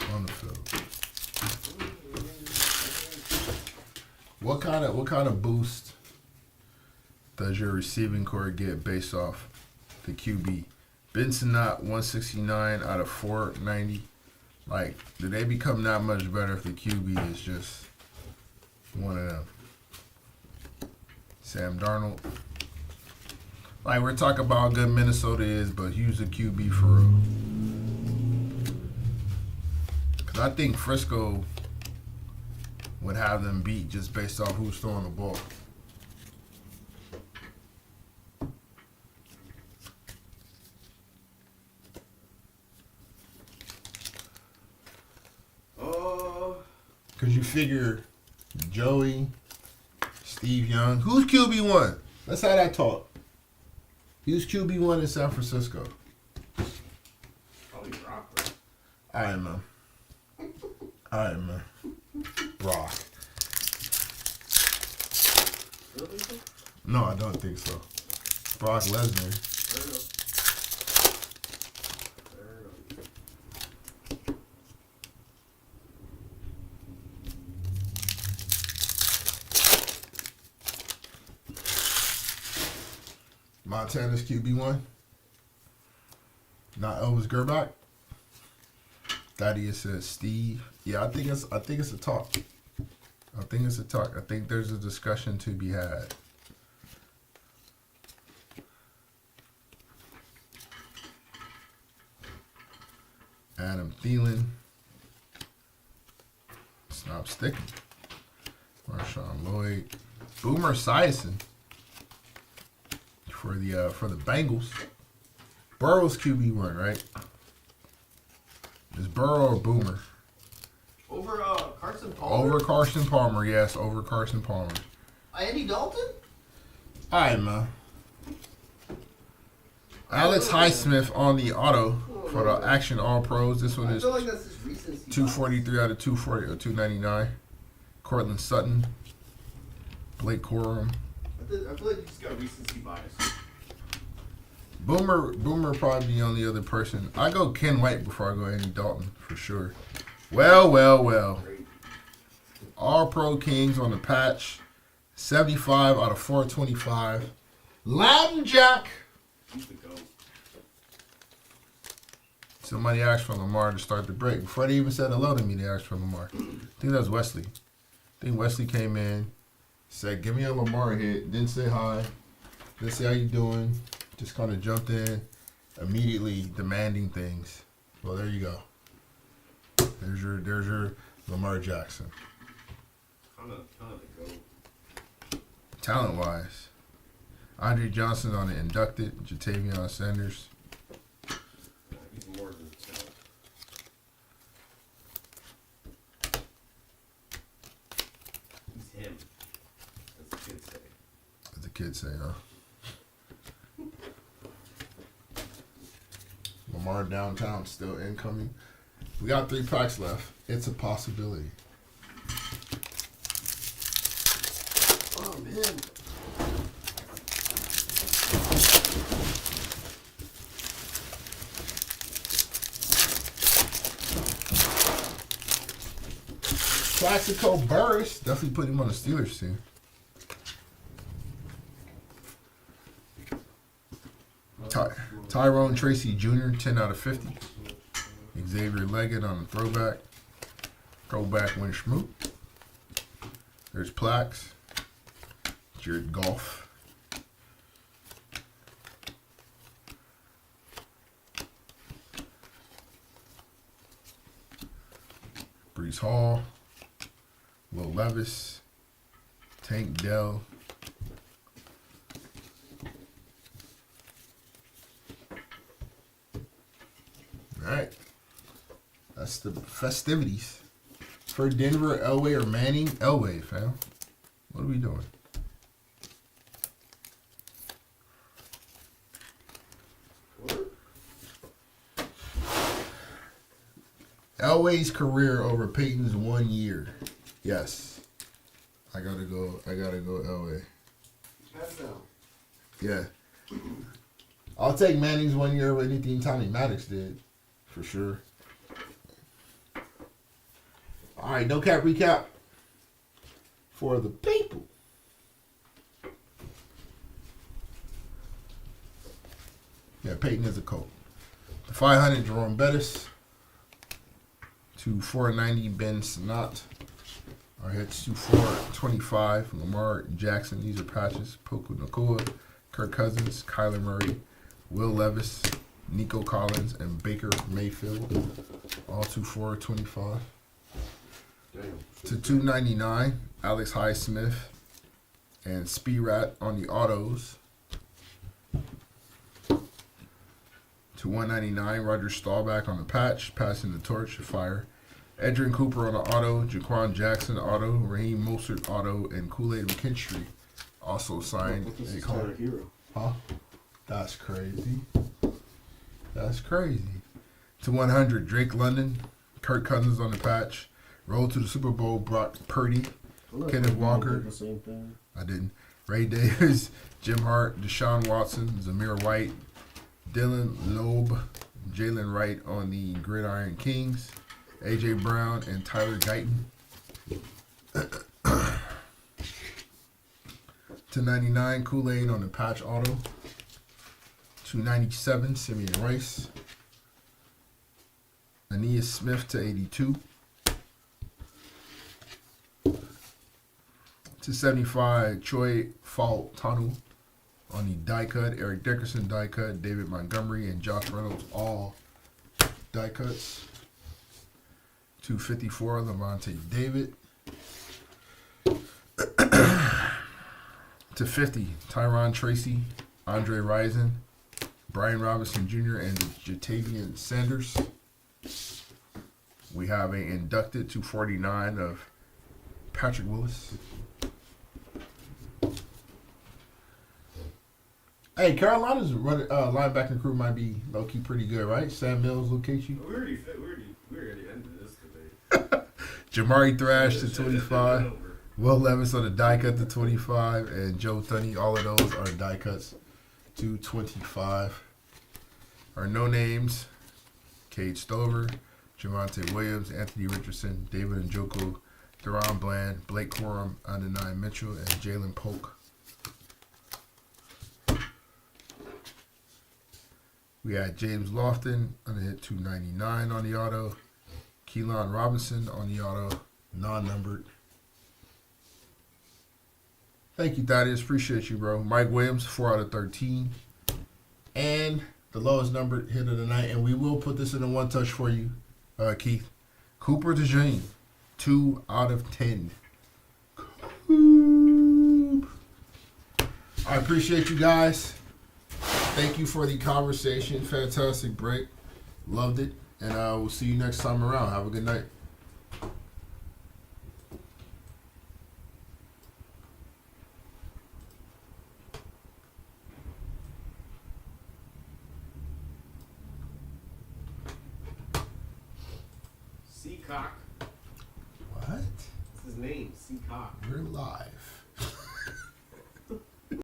A: man. On the field. What kind of boost does your receiving core get based off the QB? Benson not 169 out of 490. Like, do they become that much better if the QB is just one of them? Sam Darnold. Like, we're talking about how good Minnesota is, but who's the QB for real? Because I think Frisco would have them beat just based off who's throwing the ball. Because you figure Joey, Steve Young. Who's QB1? Let's have that talk. Who's QB1 in San Francisco?
B: Probably Brock, bro.
A: All right, man. Brock.
B: Really?
A: No, I don't think so. Brock Lesnar.
B: Fair enough.
A: Montana's QB1. Not Elvis Gerbach. Thaddeus says Steve. Yeah, I think it's a talk. I think there's a discussion to be had. Adam Thielen. Stop sticking. Marshawn Lloyd. Boomer Esiason for the Bengals. Burrow's QB1, right? Is Burrow or Boomer?
B: Over Carson Palmer?
A: Over Carson Palmer, yes, over Carson Palmer.
B: Andy Dalton?
A: All right, man. Alex Highsmith on the auto for the Action All Pros. This one
B: I
A: is
B: feel like that's his recency
A: 243 out of 240 or 299. Cortland Sutton, Blake Corum.
B: I feel like you just got recency bias.
A: Boomer probably the only other person. I go Ken White before I go Andy Dalton for sure. Well.
B: Great.
A: All Pro Kings on the patch. 75 out of 425. Latin Jack.
B: He's the GOAT.
A: Somebody asked for Lamar to start the break. Before they even said hello to me, they asked for Lamar. I think that was Wesley. I think Wesley came in, said, give me a Lamar hit, didn't say hi. Let's see how you doing. Just kind of jumped in, immediately demanding things. Well, there you go. There's your Lamar Jackson.
C: Kind of the GOAT.
A: Talent wise, Andre Johnson on the inducted. Jatavion Sanders.
C: He's more than talent. He's him. As the kids say.
A: As the kids say, huh? Lamar downtown still incoming. We got 3 packs left. It's a possibility.
B: Oh man.
A: Plaxico Burress. Definitely put him on the Steelers team. Tyrone Tracy Jr., 10 out of 50. Xavier Leggett on the throwback. Throwback Win Schmoop. There's Plax. Jared Goff. Brees Hall. Will Levis. Tank Dell. Alright. That's the festivities. For Denver, Elway or Manning? Elway, fam. What are we doing? Elway's career over Peyton's 1 year. Yes. I gotta go Elway.
B: Pass down.
A: Yeah. I'll take Manning's 1 year over anything Tommy Maddox did. For sure. Alright, no cap recap for the people. Yeah, Peyton is a Colt. The 500, Jerome Bettis. To 490, Ben Sinnott. Our hits to 425, Lamar Jackson. These are patches. Poku Nakua, Kirk Cousins, Kyler Murray, Will Levis, Nico Collins, and Baker Mayfield. All to 425.
B: Damn.
A: To 299, Alex Highsmith and Speed-Rat on the autos. To 199, Roger Staubach on the patch, passing the torch, fire. Edrin Cooper on the auto, Jaquan Jackson auto, Raheem Mostert auto, and Kool-Aid McKinstry also signed a card.
B: Hero.
A: Huh? That's crazy. That's crazy. To 100, Drake London, Kirk Cousins on the patch, Roll to the Super Bowl, Brock Purdy, Kenneth Walker.
B: The same thing.
A: I didn't. Ray Davis, Jim Hart, Deshaun Watson, Zamir White, Dylan Loeb, Jalen Wright on the Gridiron Kings, A.J. Brown, and Tyler Guyton. To 99, Kool-Aid on the patch auto. 297, Simeon Rice. Aeneas Smith to 82. To 75, Choi Fault Tanu on the die cut. Eric Dickerson die cut. David Montgomery and Josh Reynolds all die cuts. 254, Lavonte David. To 50, Tyron Tracy, Andre Rison, Brian Robinson Jr., and Jatavian Sanders. We have a inducted 249 of Patrick Willis. Hey, Carolina's linebacker crew might be low-key pretty good, right? Sam Mills, Lucchesi.
C: We already ended this debate.
A: Jamari Thrash to
C: Should've
A: 25.
C: been over.
A: Will Levis on the die cut to 25, and Joe Thuney. All of those are die cuts to 25. Our no names: Cade Stover, Javonte Williams, Anthony Richardson, David Njoku, Deron Bland, Blake Corum, Adonai Mitchell, and Jalen Polk. We had James Lofton on the hit 299 on the auto, Keelan Robinson on the auto, non-numbered. Thank you, Thaddeus. Appreciate you, bro. Mike Williams, 4 out of 13. And the lowest number hit of the night. And we will put this in a one touch for you, Keith. Cooper DeJean, 2 out of 10. Coop. I appreciate you guys. Thank you for the conversation. Fantastic break. Loved it. And we'll see you next time around. Have a good night.
C: Seacock.
A: What?
C: That's his name, Seacock.
A: We're live.